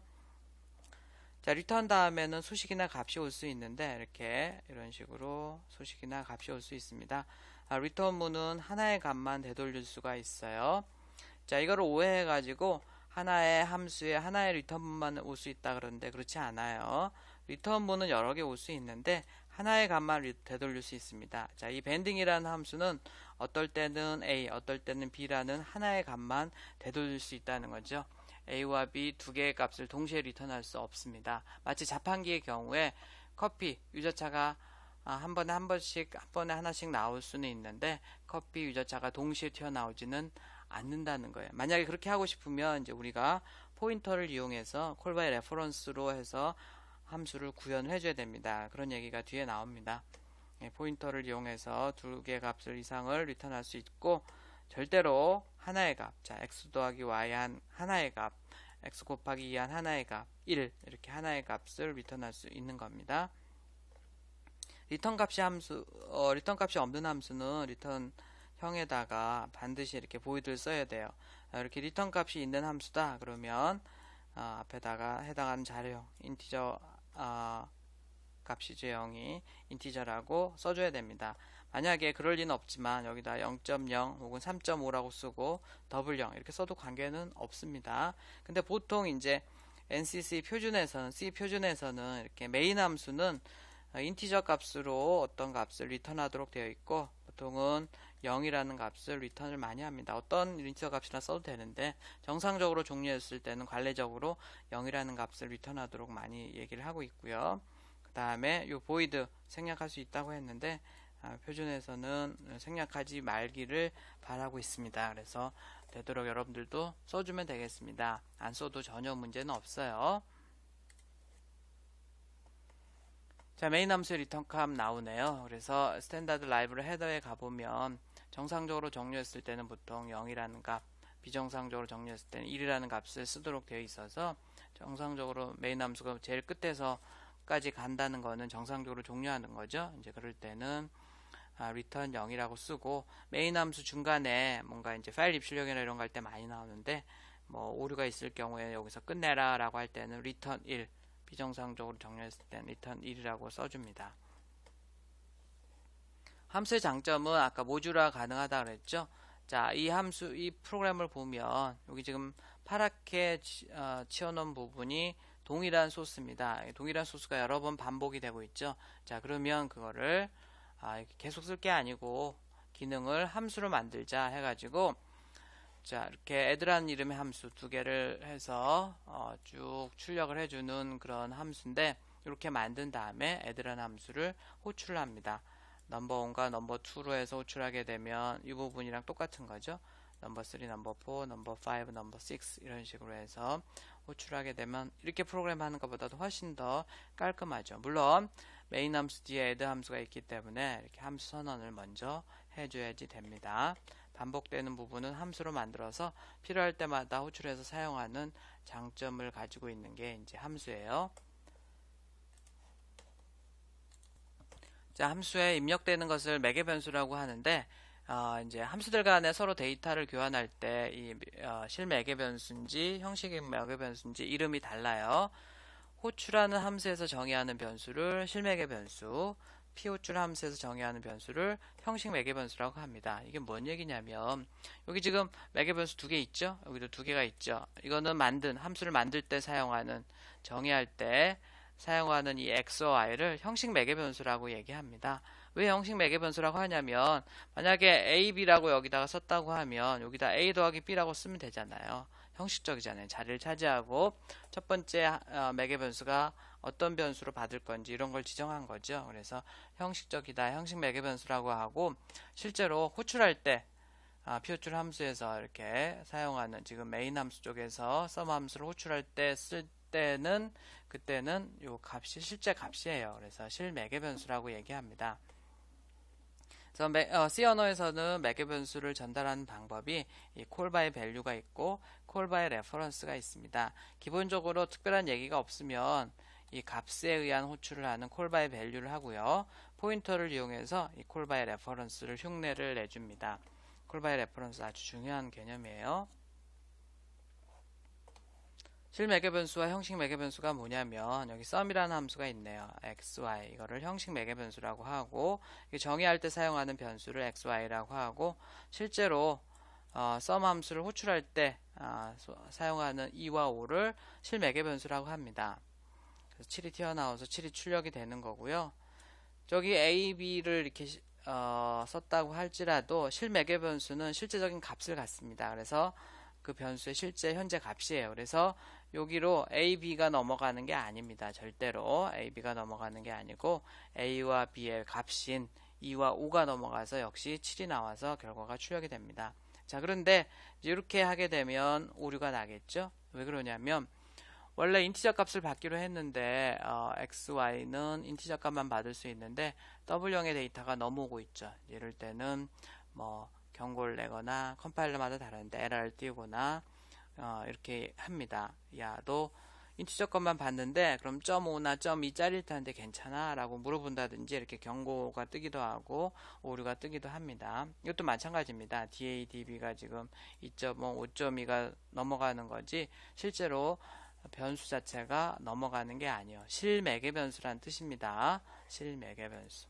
자, 리턴 다음에는 수식이나 값이 올 수 있는데 이렇게 이런 식으로 수식이나 값이 올 수 있습니다. 리턴문은 하나의 값만 되돌릴 수가 있어요. 자, 이거를 오해해 가지고 하나의 함수에 하나의 리턴문만 올 수 있다 그러는데 그렇지 않아요. 리턴문은 여러 개 올 수 있는데 하나의 값만 되돌릴 수 있습니다. 자, 이 밴딩이라는 함수는 어떨 때는 A, 어떨 때는 B라는 하나의 값만 되돌릴 수 있다는 거죠. A와 B 두 개의 값을 동시에 리턴할 수 없습니다. 마치 자판기의 경우에 커피 유자차가 한 번에 한 번씩, 한 번에 하나씩 나올 수는 있는데 커피 유자차가 동시에 튀어나오지는 않는다는 거예요. 만약에 그렇게 하고 싶으면 이제 우리가 포인터를 이용해서 콜 바이 레퍼런스로 해서 함수를 구현을 해줘야 됩니다. 그런 얘기가 뒤에 나옵니다. 포인터를 이용해서 두 개의 값을 이상을 리턴할 수 있고 절대로 하나의 값, 자 x 더하기 y 한 하나의 값, x 곱하기 2 한 하나의 값, 1 이렇게 하나의 값을 리턴할 수 있는 겁니다. 리턴 값이 없는 함수는 리턴형에다가 반드시 이렇게 보이드를 써야 돼요. 이렇게 리턴 값이 있는 함수다 그러면 앞에다가 해당하는 자료형 인티저 값이죠. 0이 인티저라고 써줘야 됩니다. 만약에 그럴 리는 없지만 여기다 0.0 혹은 3.5라고 쓰고 더블 0 이렇게 써도 관계는 없습니다. 근데 보통 이제 NCC 표준에서는 C 표준에서는 이렇게 메인 함수는 인티저 값으로 어떤 값을 리턴하도록 되어 있고 보통은 0이라는 값을 리턴을 많이 합니다. 어떤 인티저 값이나 써도 되는데 정상적으로 종료했을 때는 관례적으로 0이라는 값을 리턴하도록 많이 얘기를 하고 있고요. 그 다음에 이 보이드 생략할 수 있다고 했는데 표준에서는 생략하지 말기를 바라고 있습니다. 그래서 되도록 여러분들도 써주면 되겠습니다. 안 써도 전혀 문제는 없어요. 자, 메인 함수의 리턴 값 나오네요. 그래서 스탠다드 라이브러리 헤더에 가보면 정상적으로 정렬했을 때는 보통 0이라는 값, 비정상적으로 정렬했을 때는 1이라는 값을 쓰도록 되어 있어서 정상적으로 메인 함수가 제일 끝에서까지 간다는 거는 정상적으로 종료하는 거죠. 이제 그럴 때는 return 0이라고 쓰고 메인 함수 중간에 뭔가 이제 파일 입출력이나 이런 거 할 때 많이 나오는데 뭐 오류가 있을 경우에 여기서 끝내라 라고 할 때는 return 1 비정상적으로 정렬했을 때는 return 1이라고 써줍니다. 함수의 장점은 아까 모듈화 가능하다 그랬죠. 자, 이 함수, 이 프로그램을 보면 여기 지금 파랗게 치워놓은 부분이 동일한 소스입니다. 동일한 소스가 여러 번 반복이 되고 있죠. 자, 그러면 그거를 계속 쓸 게 아니고 기능을 함수로 만들자 해가지고 자 이렇게 add라는 이름의 함수 두 개를 해서 쭉 출력을 해주는 그런 함수인데 이렇게 만든 다음에 add라는 함수를 호출을 합니다. 넘버1과 넘버2로 해서 호출하게 되면 이 부분이랑 똑같은 거죠. 넘버3, 넘버4, 넘버5, 넘버6 이런 식으로 해서 호출하게 되면 이렇게 프로그램 하는 것보다도 훨씬 더 깔끔하죠. 물론 메인 함수 뒤에 add 함수가 있기 때문에 이렇게 함수 선언을 먼저 해줘야지 됩니다. 반복되는 부분은 함수로 만들어서 필요할 때마다 호출해서 사용하는 장점을 가지고 있는 게 이제 함수예요. 자, 함수에 입력되는 것을 매개 변수라고 하는데 이제 함수들 간에 서로 데이터를 교환할 때 이 실매개 변수인지 형식 매개 변수인지 이름이 달라요. 호출하는 함수에서 정의하는 변수를 실매개 변수, 피호출 함수에서 정의하는 변수를 형식 매개 변수라고 합니다. 이게 뭔 얘기냐면 여기 지금 매개 변수 두 개 있죠? 여기도 두 개가 있죠. 이거는 함수를 만들 때 사용하는 정의할 때 사용하는 이 x와 y를 형식 매개 변수라고 얘기합니다. 왜 형식 매개 변수라고 하냐면 만약에 a, b라고 여기다가 썼다고 하면 여기다 a 더하기 b라고 쓰면 되잖아요. 형식적이잖아요. 자리를 차지하고 첫 번째 매개 변수가 어떤 변수로 받을 건지 이런 걸 지정한 거죠. 그래서 형식적이다, 형식 매개 변수라고 하고 실제로 호출할 때 피호출 함수에서 이렇게 사용하는 지금 메인 함수 쪽에서 썸 함수를 호출할 때 쓸 때는 그때는 이 값이 실제 값이에요. 그래서 실매개 변수라고 얘기합니다. 그래서 C 언어에서는 매개 변수를 전달하는 방법이 이 call by value가 있고 call by reference가 있습니다. 기본적으로 특별한 얘기가 없으면 이 값에 의한 호출을 하는 call by value를 하고요. 포인터를 이용해서 이 call by reference를 흉내를 내줍니다. call by reference 아주 중요한 개념이에요. 실매개 변수와 형식 매개 변수가 뭐냐면 여기 sum이라는 함수가 있네요. x, y 이거를 형식 매개 변수라고 하고 정의할 때 사용하는 변수를 x, y라고 하고 실제로 sum 함수를 호출할 때 사용하는 2와 5를 실매개 변수라고 합니다. 그래서 7이 튀어나와서 7이 출력이 되는 거고요. 저기 a, b를 이렇게 썼다고 할지라도 실매개 변수는 실제적인 값을 갖습니다. 그래서 그 변수의 실제 현재 값이에요. 그래서 여기로 a, b가 넘어가는 게 아닙니다. 절대로 a, b가 넘어가는 게 아니고 a와 b의 값인 2와 5가 넘어가서 역시 7이 나와서 결과가 출력이 됩니다. 자, 그런데 이렇게 하게 되면 오류가 나겠죠? 왜 그러냐면 원래 인티저 값을 받기로 했는데 x, y는 인티저 값만 받을 수 있는데 W형의 데이터가 넘어오고 있죠. 이럴 때는 뭐 경고를 내거나 컴파일러마다 다른데 에러를 띄우거나 이렇게 합니다. 야, 너 인티저 값만 봤는데 그럼 .5나 .2짜리일 텐데 괜찮아? 라고 물어본다든지 이렇게 경고가 뜨기도 하고 오류가 뜨기도 합니다. 이것도 마찬가지입니다. DADB가 지금 2.5, 5.2가 넘어가는 거지 실제로 변수 자체가 넘어가는 게 아니에요. 실매개 변수란 뜻입니다. 실매개 변수.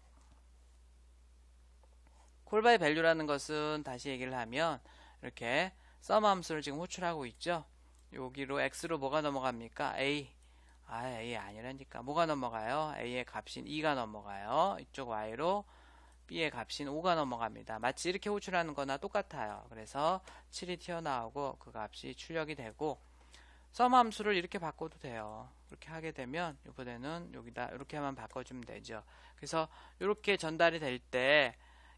콜바이 밸류라는 것은 다시 얘기를 하면 이렇게 썸 함수를 지금 호출하고 있죠. 여기로 x로 뭐가 넘어갑니까? a. A 아니라니까. 뭐가 넘어가요? a의 값인 2가 넘어가요. 이쪽 y로 b의 값인 5가 넘어갑니다. 마치 이렇게 호출하는 거나 똑같아요. 그래서 7이 튀어나오고 그 값이 출력이 되고 썸 함수를 이렇게 바꿔도 돼요. 그렇게 하게 되면 이번에는 여기다 이렇게만 바꿔주면 되죠. 그래서 이렇게 전달이 될 때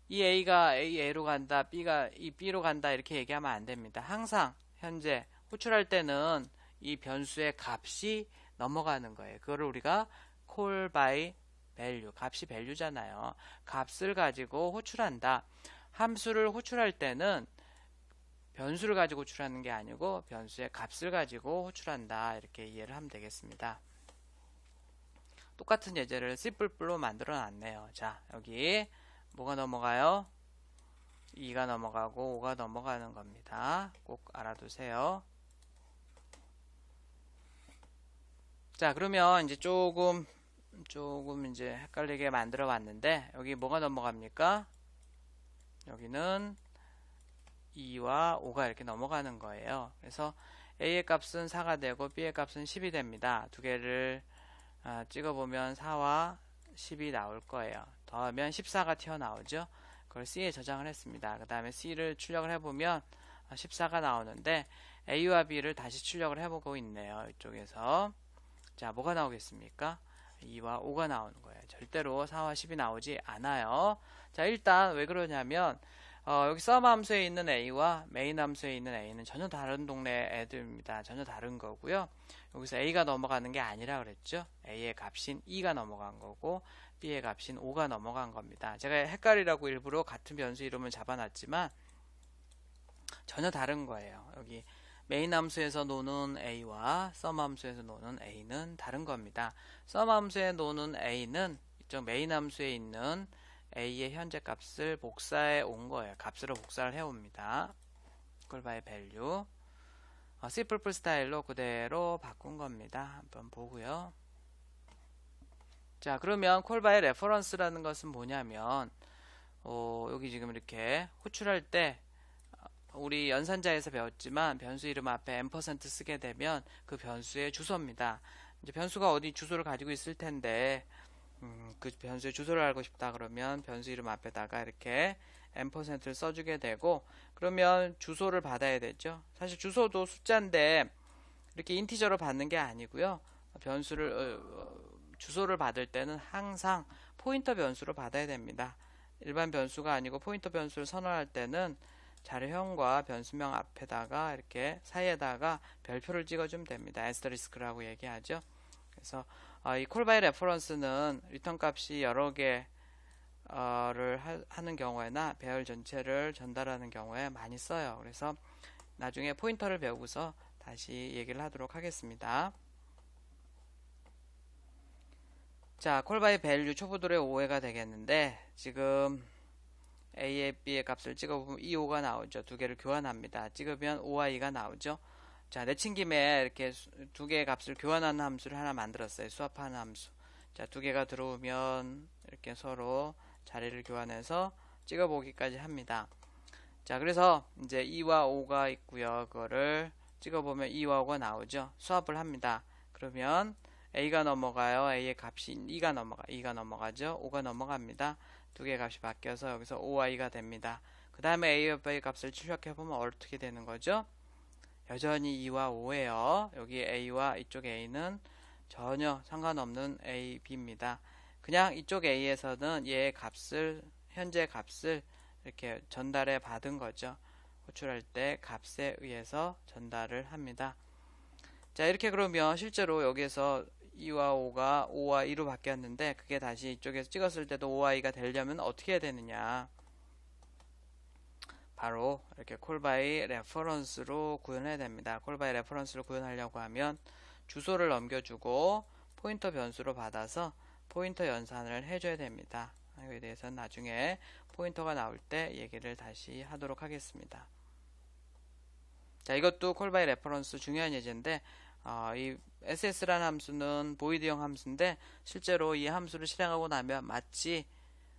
이 A가 A로 간다, B가 이 B로 간다 이렇게 얘기하면 안 됩니다. 항상 현재 호출할 때는 이 변수의 값이 넘어가는 거예요. 그거를 우리가 call by value, 값이 value잖아요. 값을 가지고 호출한다. 함수를 호출할 때는 변수를 가지고 호출하는 게 아니고 변수의 값을 가지고 호출한다. 이렇게 이해를 하면 되겠습니다. 똑같은 예제를 C++로 만들어 놨네요. 자, 여기 뭐가 넘어가요? 2가 넘어가고 5가 넘어가는 겁니다. 꼭 알아두세요. 자, 그러면 이제 조금 이제 헷갈리게 만들어 봤는데 여기 뭐가 넘어갑니까? 여기는 2와 5가 이렇게 넘어가는 거예요. 그래서 A의 값은 4가 되고 B의 값은 10이 됩니다. 두 개를 찍어보면 4와 10이 나올 거예요. 더하면 14가 튀어나오죠. 그걸 C에 저장을 했습니다. 그 다음에 C를 출력을 해보면 14가 나오는데 A와 B를 다시 출력을 해보고 있네요. 이쪽에서. 자, 뭐가 나오겠습니까? 2와 5가 나오는 거예요. 절대로 4와 10이 나오지 않아요. 자, 일단 왜 그러냐면 여기 썸 함수에 있는 A와 메인 함수에 있는 A는 전혀 다른 동네 애들입니다. 전혀 다른 거고요. 여기서 A가 넘어가는 게 아니라 그랬죠. A의 값인 2가 넘어간 거고 B의 값인 5가 넘어간 겁니다. 제가 헷갈리라고 일부러 같은 변수 이름을 잡아놨지만 전혀 다른 거예요. 여기 메인 함수에서 노는 A와 썸 함수에서 노는 A는 다른 겁니다. 썸 함수에 노는 A는 이쪽 메인 함수에 있는 A의 현재 값을 복사해 온 거예요. 값으로 복사를 해 옵니다. 콜바이 밸류 C++ 스타일로 그대로 바꾼 겁니다. 한번 보고요. 자, 그러면 콜바이 레퍼런스라는 것은 뭐냐면 여기 지금 이렇게 호출할 때 우리 연산자에서 배웠지만 변수 이름 앞에 %, 쓰게 되면 그 변수의 주소입니다. 이제 변수가 어디 주소를 가지고 있을 텐데 그 변수의 주소를 알고 싶다 그러면 변수 이름 앞에다가 이렇게 %를 써주게 되고 그러면 주소를 받아야 되죠. 사실 주소도 숫자인데 이렇게 인티저로 받는 게 아니고요. 변수를 주소를 받을 때는 항상 포인터 변수로 받아야 됩니다. 일반 변수가 아니고 포인터 변수를 선언할 때는 자료형과 변수명 앞에다가 이렇게 사이에다가 별표를 찍어주면 됩니다. 애스터리스크라고 얘기하죠. 그래서 이 콜바이 레퍼런스는 리턴 값이 여러 개를 하는 경우에나 배열 전체를 전달하는 경우에 많이 써요. 그래서 나중에 포인터를 배우고서 다시 얘기를 하도록 하겠습니다. 자, 콜바이 밸류 초보들의 오해가 되겠는데 지금 A의 B의 값을 찍어보면 2, 5가 나오죠. 두 개를 교환합니다. 찍으면 5와 2가 나오죠. 자, 내친 김에 이렇게 두 개의 값을 교환하는 함수를 하나 만들었어요. 수합하는 함수. 자, 두 개가 들어오면 이렇게 서로 자리를 교환해서 찍어보기까지 합니다. 자, 그래서 이제 2와 5가 있고요. 그거를 찍어보면 2와 5가 나오죠. 수합을 합니다. 그러면 A가 넘어가요. A의 값이 2가 넘어가죠. 5가 넘어갑니다. 두 개 값이 바뀌어서 여기서 OI가 됩니다. 그 다음에 A와 B의 값을 출력해보면 어떻게 되는 거죠? 여전히 2와 5예요. 여기 A와 이쪽 A는 전혀 상관없는 A, B입니다. 그냥 이쪽 A에서는 얘의 값을, 현재 값을 이렇게 전달해 받은 거죠. 호출할 때 값에 의해서 전달을 합니다. 자, 이렇게 그러면 실제로 여기에서 2와 5가 5와 2로 바뀌었는데 그게 다시 이쪽에서 찍었을 때도 5와 2가 되려면 어떻게 해야 되느냐? 바로 이렇게 콜바이 레퍼런스로 구현해야 됩니다. 콜바이 레퍼런스로 구현하려고 하면 주소를 넘겨주고 포인터 변수로 받아서 포인터 연산을 해줘야 됩니다. 이거에 대해서는 나중에 포인터가 나올 때 얘기를 다시 하도록 하겠습니다. 자, 이것도 콜바이 레퍼런스 중요한 예제인데 이 ss라는 함수는 보이드형 함수인데 실제로 이 함수를 실행하고 나면 마치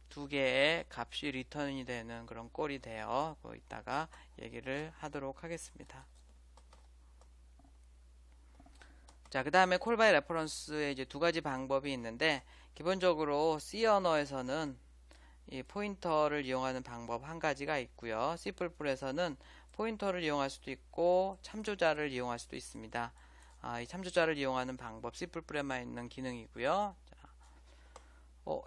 두 개의 값이 리턴이 되는 그런 꼴이 돼요. 이따가 얘기를 하도록 하겠습니다. 자, 그 다음에 콜바이 레퍼런스에 이제 두 가지 방법이 있는데 기본적으로 C 언어에서는 이 포인터를 이용하는 방법 한 가지가 있고요. C++에서는 포인터를 이용할 수도 있고 참조자를 이용할 수도 있습니다. 이 참조자를 이용하는 방법 C++에만 있는 기능이고요. 자,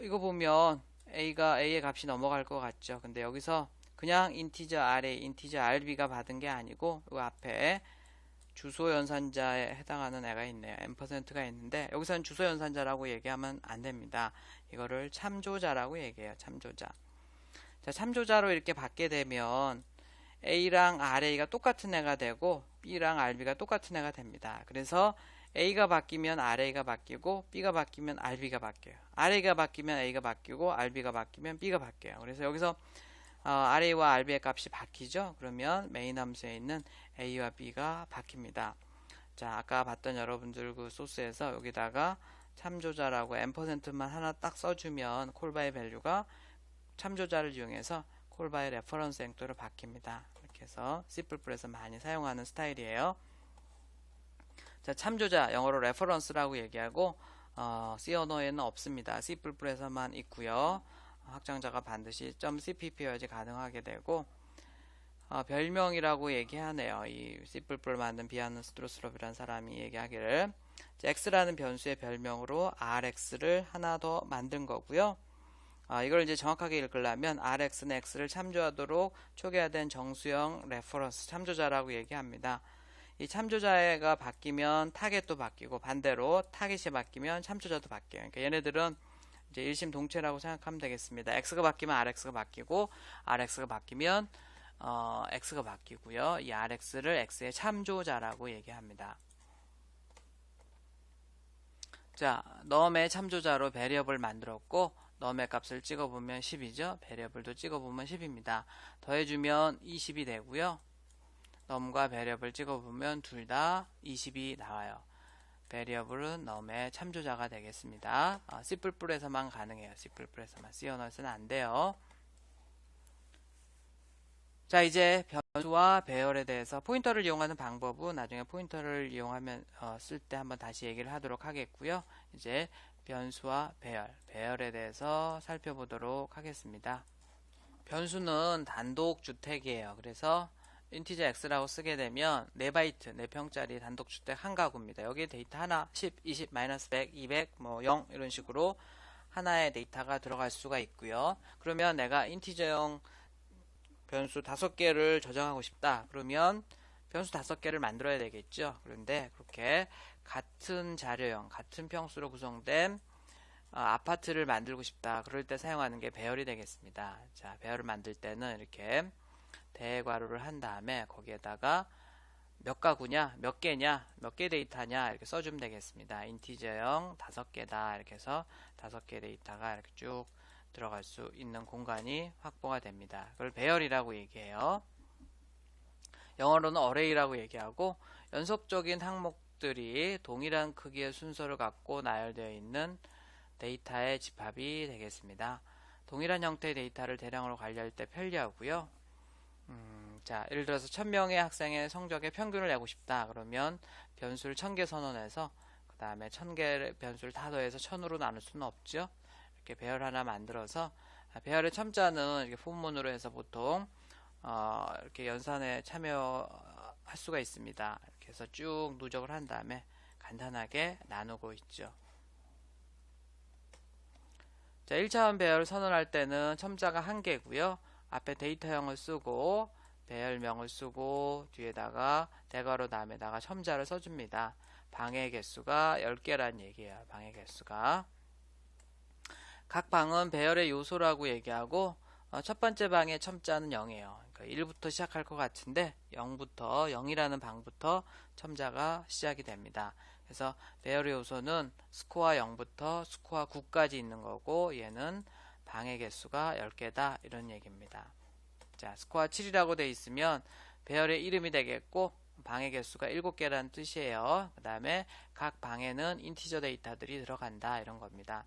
이거 보면 A가 A의 값이 넘어갈 것 같죠. 근데 여기서 그냥 인티저 RA, 인티저 RB가 받은 게 아니고 이 앞에 주소 연산자에 해당하는 애가 있네요. %가 있는데 여기서는 주소 연산자라고 얘기하면 안 됩니다. 이거를 참조자라고 얘기해요. 참조자. 자, 참조자로 이렇게 받게 되면 A랑 RA가 똑같은 애가 되고 B랑 RB가 똑같은 애가 됩니다. 그래서 A가 바뀌면 RA가 바뀌고 B가 바뀌면 RB가 바뀌어요. RA가 바뀌면 A가 바뀌고 RB가 바뀌면 B가 바뀌어요. 그래서 여기서 RA와 RB의 값이 바뀌죠. 그러면 메인 함수에 있는 A와 B가 바뀝니다. 자, 아까 봤던 여러분들 그 소스에서 여기다가 참조자라고 %만 하나 딱 써주면 콜바이 밸류가 참조자를 이용해서 콜바이 레퍼런스 행도로 바뀝니다. 이렇게 해서 C++에서 많이 사용하는 스타일이에요. 자, 참조자 영어로 레퍼런스라고 얘기하고 C 언어에는 없습니다. C++에서만 있고요. 확장자가 반드시 .cpp여야지 가능하게 되고 별명이라고 얘기하네요. 이 C++ 만든 비아는 스트로스롭이라는 사람이 얘기하기를 x라는 변수의 별명으로 rx를 하나 더 만든 거고요. 이걸 이제 정확하게 읽으려면 rx는 x를 참조하도록 초기화된 정수형 레퍼런스 참조자라고 얘기합니다. 이 참조자가 바뀌면 타겟도 바뀌고 반대로 타겟이 바뀌면 참조자도 바뀌어요. 그러니까 얘네들은 이제 일심동체라고 생각하면 되겠습니다. x가 바뀌면 rx가 바뀌고 rx가 바뀌면 x가 바뀌고요. 이 rx를 x의 참조자라고 얘기합니다. 자, num의 참조자로 베리어블 만들었고 num의 값을 찍어보면 10이죠. 베리어블도 찍어보면 10입니다. 더해주면 20이 되고요. num과 베리어블 찍어보면 둘 다 20이 나와요. 베리어블은 num의 참조자가 되겠습니다. C++에서만 가능해요. C++에서만. C 언어에서는 안 돼요. 자, 이제 변수와 배열에 대해서 포인터를 이용하는 방법은 나중에 포인터를 이용하면 쓸 때 한번 다시 얘기를 하도록 하겠고요. 이제 변수와 배열에 대해서 살펴보도록 하겠습니다. 변수는 단독 주택이에요. 그래서 인티저 x라고 쓰게 되면 4바이트, 4평짜리 단독주택 한 가구입니다. 여기에 데이터 하나, 10, 20, 마이너스 100, 200, 0 이런 식으로 하나의 데이터가 들어갈 수가 있고요. 그러면 내가 인티저형 변수 5개를 저장하고 싶다. 그러면 변수 5개를 만들어야 되겠죠. 그런데 그렇게 같은 자료형, 같은 평수로 구성된 아파트를 만들고 싶다. 그럴 때 사용하는 게 배열이 되겠습니다. 자, 배열을 만들 때는 이렇게 대괄호를 한 다음에 거기에다가 몇 가구냐, 몇 개냐, 몇 개 데이터냐 이렇게 써주면 되겠습니다. 인티저형 5개다 이렇게 해서 5개 데이터가 이렇게 쭉 들어갈 수 있는 공간이 확보가 됩니다. 그걸 배열이라고 얘기해요. 영어로는 array라고 얘기하고 연속적인 항목들이 동일한 크기의 순서를 갖고 나열되어 있는 데이터의 집합이 되겠습니다. 동일한 형태의 데이터를 대량으로 관리할 때 편리하고요. 자, 예를 들어서 1000명의 학생의 성적의 평균을 내고 싶다. 그러면 변수를 1000개 선언해서 그 다음에 1000개 변수를 다 더해서 1000으로 나눌 수는 없죠. 이렇게 배열 하나 만들어서 배열의 첨자는 이렇게 본문으로 해서 보통 이렇게 연산에 참여할 수가 있습니다. 이렇게 해서 쭉 누적을 한 다음에 간단하게 나누고 있죠. 자, 1차원 배열을 선언할 때는 첨자가 1개고요. 앞에 데이터형을 쓰고 배열명을 쓰고 뒤에다가 대괄호 다음에다가 첨자를 써줍니다. 방의 개수가 10개란 얘기예요. 방의 개수가. 각 방은 배열의 요소라고 얘기하고 첫 번째 방의 첨자는 0이에요. 그러니까 1부터 시작할 것 같은데 0부터 0이라는 방부터 첨자가 시작이 됩니다. 그래서 배열의 요소는 스코어 0부터 스코어 9까지 있는 거고 얘는 방의 개수가 10개다 이런 얘기입니다. 자, 스코어 7이라고 돼 있으면 배열의 이름이 되겠고 방의 개수가 7개라는 뜻이에요. 그 다음에 각 방에는 인티저 데이터들이 들어간다 이런 겁니다.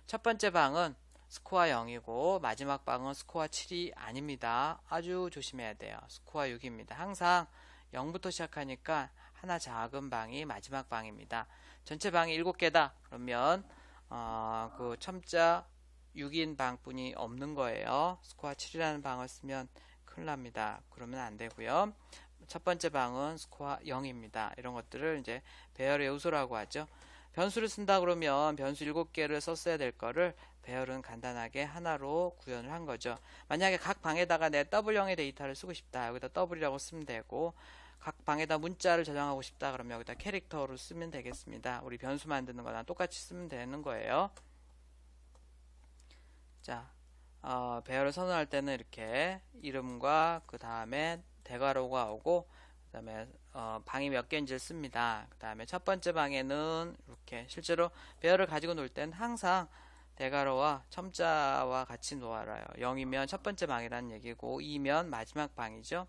첫 번째 방은 스코어 0이고 마지막 방은 스코어 7이 아닙니다. 아주 조심해야 돼요. 스코어 6입니다. 항상 0부터 시작하니까 하나 작은 방이 마지막 방입니다. 전체 방이 7개다. 그러면 그 첨자 6인 방뿐이 없는 거예요. 스코어 7이라는 방을 쓰면 큰일 납니다. 그러면 안 되고요. 첫 번째 방은 스코어 0입니다. 이런 것들을 이제 배열의 요소라고 하죠. 변수를 쓴다 그러면 변수 7개를 썼어야 될 거를 배열은 간단하게 하나로 구현을 한 거죠. 만약에 각 방에다가 내 더블형의 데이터를 쓰고 싶다. 여기다 더블이라고 쓰면 되고 각 방에다 문자를 저장하고 싶다. 그러면 여기다 캐릭터로 쓰면 되겠습니다. 우리 변수 만드는 거랑 똑같이 쓰면 되는 거예요. 자, 배열을 선언할 때는 이렇게 이름과 그 다음에 대괄호가 오고 그 다음에 방이 몇 개인지를 씁니다. 그 다음에 첫 번째 방에는 이렇게 실제로 배열을 가지고 놀 때는 항상 대괄호와 첨자와 같이 놀아요. 0이면 첫 번째 방이라는 얘기고 2면 마지막 방이죠.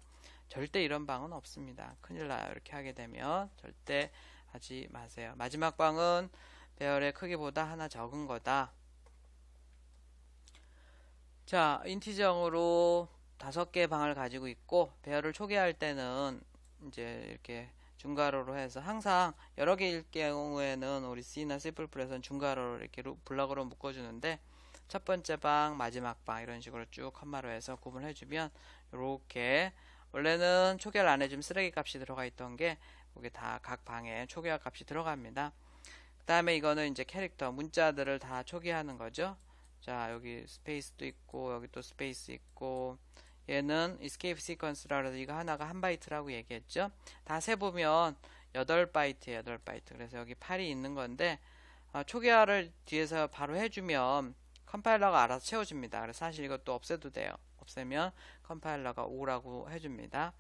절대 이런 방은 없습니다. 큰일 나요. 이렇게 하게 되면 절대 하지 마세요. 마지막 방은 배열의 크기보다 하나 적은 거다. 자, 인티저으로 5개의 방을 가지고 있고 배열을 초기화할 때는 이제 이렇게 중괄호로 해서 항상 여러 개일 경우에는 우리 C나 C++에서는 중괄호를 이렇게 블럭으로 묶어주는데 첫 번째 방, 마지막 방 이런 식으로 쭉 컴마로 해서 구분해주면 이렇게 원래는 초기화를 안 해주면 쓰레기 값이 들어가 있던 게 여기 다 각 방에 초기화 값이 들어갑니다. 그 다음에 이거는 이제 캐릭터, 문자들을 다 초기화하는 거죠. 자, 여기 스페이스도 있고 여기 또 스페이스 있고 얘는 escape sequence라고 해서 이거 하나가 1바이트라고 얘기했죠. 다 세보면 8바이트예요. 8바이트. 그래서 여기 8이 있는 건데 초기화를 뒤에서 바로 해주면 컴파일러가 알아서 채워줍니다. 그래서 사실 이것도 없애도 돼요. 없애면 컴파일러가 5라고 해줍니다.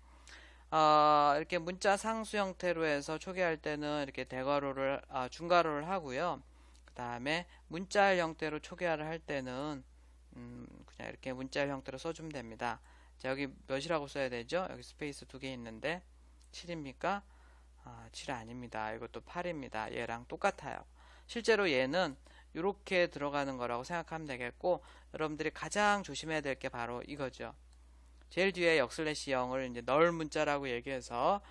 이렇게 문자 상수 형태로 해서 초기화할 때는 이렇게 대괄호를 중괄호를 하고요. 그 다음에 문자 형태로 초기화를 할 때는 그냥 이렇게 문자 형태로 써주면 됩니다. 자, 여기 몇이라고 써야 되죠? 여기 스페이스 2개 있는데 7입니까? 7 아닙니다. 이것도 8입니다. 얘랑 똑같아요. 실제로 얘는 이렇게 들어가는 거라고 생각하면 되겠고 여러분들이 가장 조심해야 될 게 바로 이거죠. 제일 뒤에 역슬래시 0을 이제 널 문자라고 얘기해서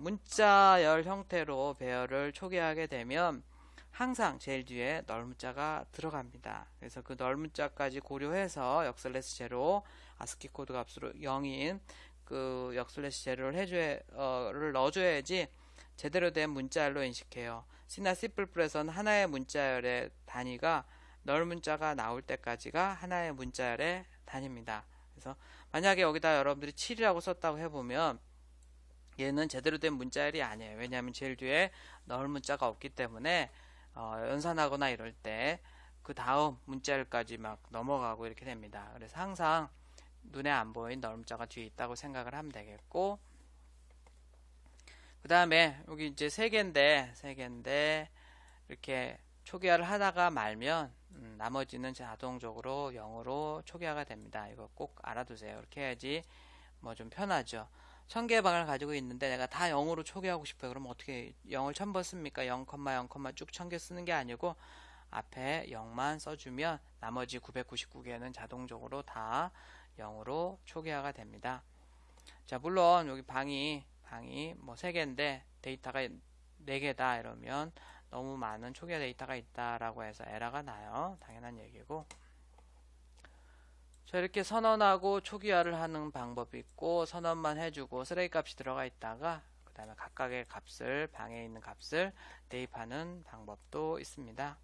문자열 형태로 배열을 초기화하게 되면 항상 제일 뒤에 널 문자가 들어갑니다. 그래서 그 널 문자까지 고려해서 역슬래시 제로 아스키 코드 값으로 0인 그 역슬래시 제로를 넣어줘야지 제대로 된 문자열로 인식해요. C나 C++에서는 하나의 문자열의 단위가 널 문자가 나올 때까지가 하나의 문자열의 단위입니다. 그래서 만약에 여기다 여러분들이 7이라고 썼다고 해보면 얘는 제대로 된 문자열이 아니에요. 왜냐하면 제일 뒤에 널 문자가 없기 때문에 연산하거나 이럴 때 그 다음 문자열까지 막 넘어가고 이렇게 됩니다. 그래서 항상 눈에 안 보인 널 문자가 뒤에 있다고 생각을 하면 되겠고 그 다음에 여기 이제 3개인데 이렇게 초기화를 하다가 말면 나머지는 자동적으로 0으로 초기화가 됩니다. 이거 꼭 알아두세요. 이렇게 해야지 뭐 좀 편하죠. 1000개의 방을 가지고 있는데 내가 다 0으로 초기화하고 싶어요. 그럼 어떻게 0을 1000번 씁니까? 0, 0, 쭉 1000개 쓰는 게 아니고 앞에 0만 써주면 나머지 999개는 자동적으로 다 0으로 초기화가 됩니다. 자, 물론 여기 방이 뭐 3개인데 데이터가 4개다 이러면 너무 많은 초기화 데이터가 있다라고 해서 에러가 나요. 당연한 얘기고 자, 이렇게 선언하고 초기화를 하는 방법이 있고, 선언만 해주고 쓰레기 값이 들어가 있다가 그 다음에 각각의 값을, 방에 있는 값을 대입하는 방법도 있습니다.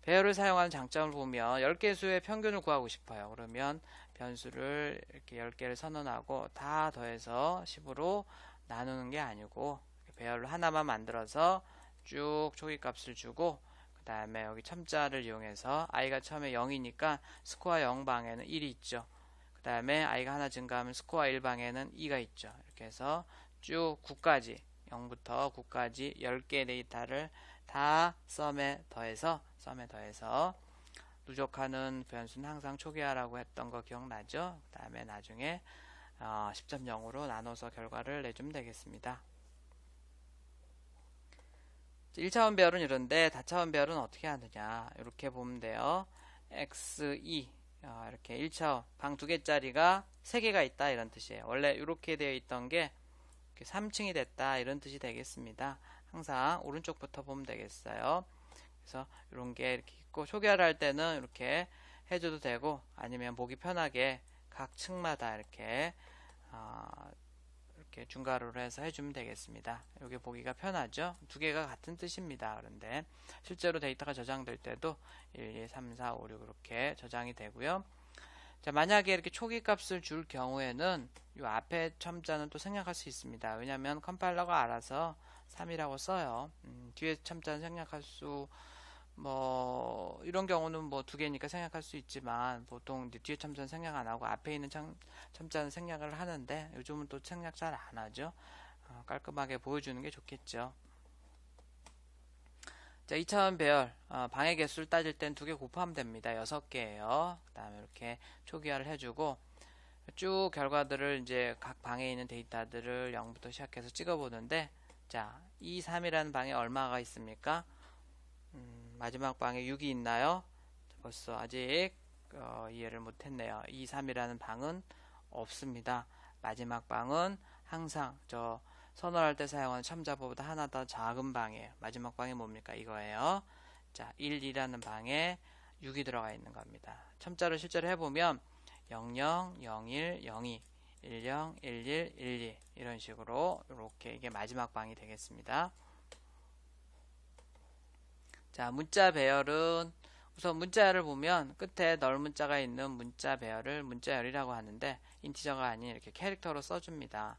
배열을 사용하는 장점을 보면 10개 수의 평균을 구하고 싶어요. 그러면 변수를 이렇게 10개를 선언하고 다 더해서 10으로 나누는 게 아니고 배열을 하나만 만들어서 쭉 초기값을 주고 그 다음에 여기 첨자를 이용해서 i가 처음에 0이니까 스코어 0방에는 1이 있죠. 그 다음에 i가 하나 증가하면 스코어 1방에는 2가 있죠. 이렇게 해서 쭉 9까지 0부터 9까지 10개의 데이터를 다 썸에 더해서 누적하는 변수는 항상 초기화라고 했던 거 기억나죠? 그 다음에 나중에 10.0으로 나눠서 결과를 내주면 되겠습니다. 1차원 배열은 이런데 다차원 배열은 어떻게 하느냐 이렇게 보면 돼요. x2 이렇게 1차원 방 2개짜리가 3개가 있다 이런 뜻이에요. 원래 이렇게 되어 있던 게 3층이 됐다 이런 뜻이 되겠습니다. 항상 오른쪽부터 보면 되겠어요. 그래서 이런 게 이렇게 있고 초기화를 할 때는 이렇게 해줘도 되고 아니면 보기 편하게 각 층마다 이렇게 중괄호로 해서 해주면 되겠습니다. 여기 보기가 편하죠. 두 개가 같은 뜻입니다. 그런데 실제로 데이터가 저장될 때도 1, 2, 3, 4, 5, 6 이렇게 저장이 되고요. 자, 만약에 이렇게 초기 값을 줄 경우에는 이 앞에 첨자는 또 생략할 수 있습니다. 왜냐하면 컴파일러가 알아서 3이라고 써요. 뒤에 첨자는 생략할 수 이런 경우는 2개니까 생략할 수 있지만 보통 뒤에 첨자는 생략 안 하고 앞에 있는 첨자는 생략을 하는데 요즘은 또 생략 잘 안 하죠. 깔끔하게 보여주는 게 좋겠죠. 자, 2차원 배열 방의 개수를 따질 땐 2개 곱하면 됩니다. 6개예요. 그 다음에 이렇게 초기화를 해주고 쭉 결과들을 이제 각 방에 있는 데이터들을 0부터 시작해서 찍어보는데 자, 2, 3이라는 방에 얼마가 있습니까? 마지막 방에 6이 있나요? 벌써 아직 이해를 못했네요. 2, 3이라는 방은 없습니다. 마지막 방은 항상 저 선언할 때 사용하는 첨자보다 하나 더 작은 방이에요. 마지막 방이 뭡니까? 이거예요. 자, 1, 2라는 방에 6이 들어가 있는 겁니다. 첨자를 실제로 해보면 00, 01, 02, 10, 11, 12 이런 식으로 이렇게 이게 마지막 방이 되겠습니다. 자, 문자 배열은 우선 문자열을 보면 끝에 넓은 자가 있는 문자 배열을 문자열이라고 하는데 인티저가 아닌 이렇게 캐릭터로 써줍니다.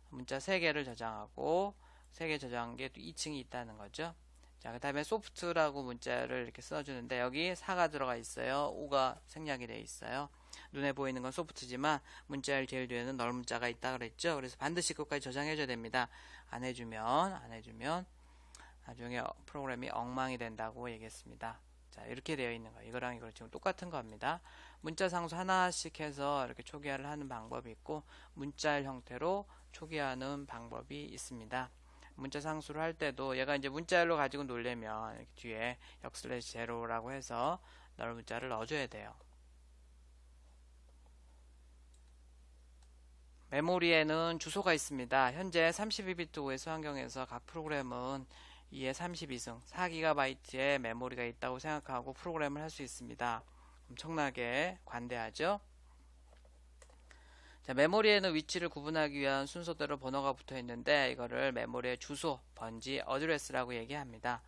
문자 3개를 저장하고 3개 저장한 게 2층이 있다는 거죠. 자, 그 다음에 소프트라고 문자를 이렇게 써주는데 여기 4가 들어가 있어요. 5가 생략이 되어 있어요. 눈에 보이는 건 소프트지만 문자열 제일 뒤에는 넓은 자가 있다 그랬죠. 그래서 반드시 그것까지 저장해줘야 됩니다. 안 해주면 나중에 프로그램이 엉망이 된다고 얘기했습니다. 자, 이렇게 되어 있는 거예요. 이거랑 이거 지금 똑같은 겁니다. 문자 상수 하나씩 해서 이렇게 초기화를 하는 방법이 있고 문자열 형태로 초기화하는 방법이 있습니다. 문자 상수를 할 때도 얘가 이제 문자열로 가지고 놀려면 이렇게 뒤에 역슬래시 제로라고 해서 넓은 문자를 넣어줘야 돼요. 메모리에는 주소가 있습니다. 현재 32비트 OS 환경에서 각 프로그램은 2의 32승 4GB의 메모리가 있다고 생각하고 프로그램을 할 수 있습니다. 엄청나게 관대하죠? 자, 메모리에는 위치를 구분하기 위한 순서대로 번호가 붙어 있는데 이거를 메모리의 주소, 번지, 어드레스라고 얘기합니다.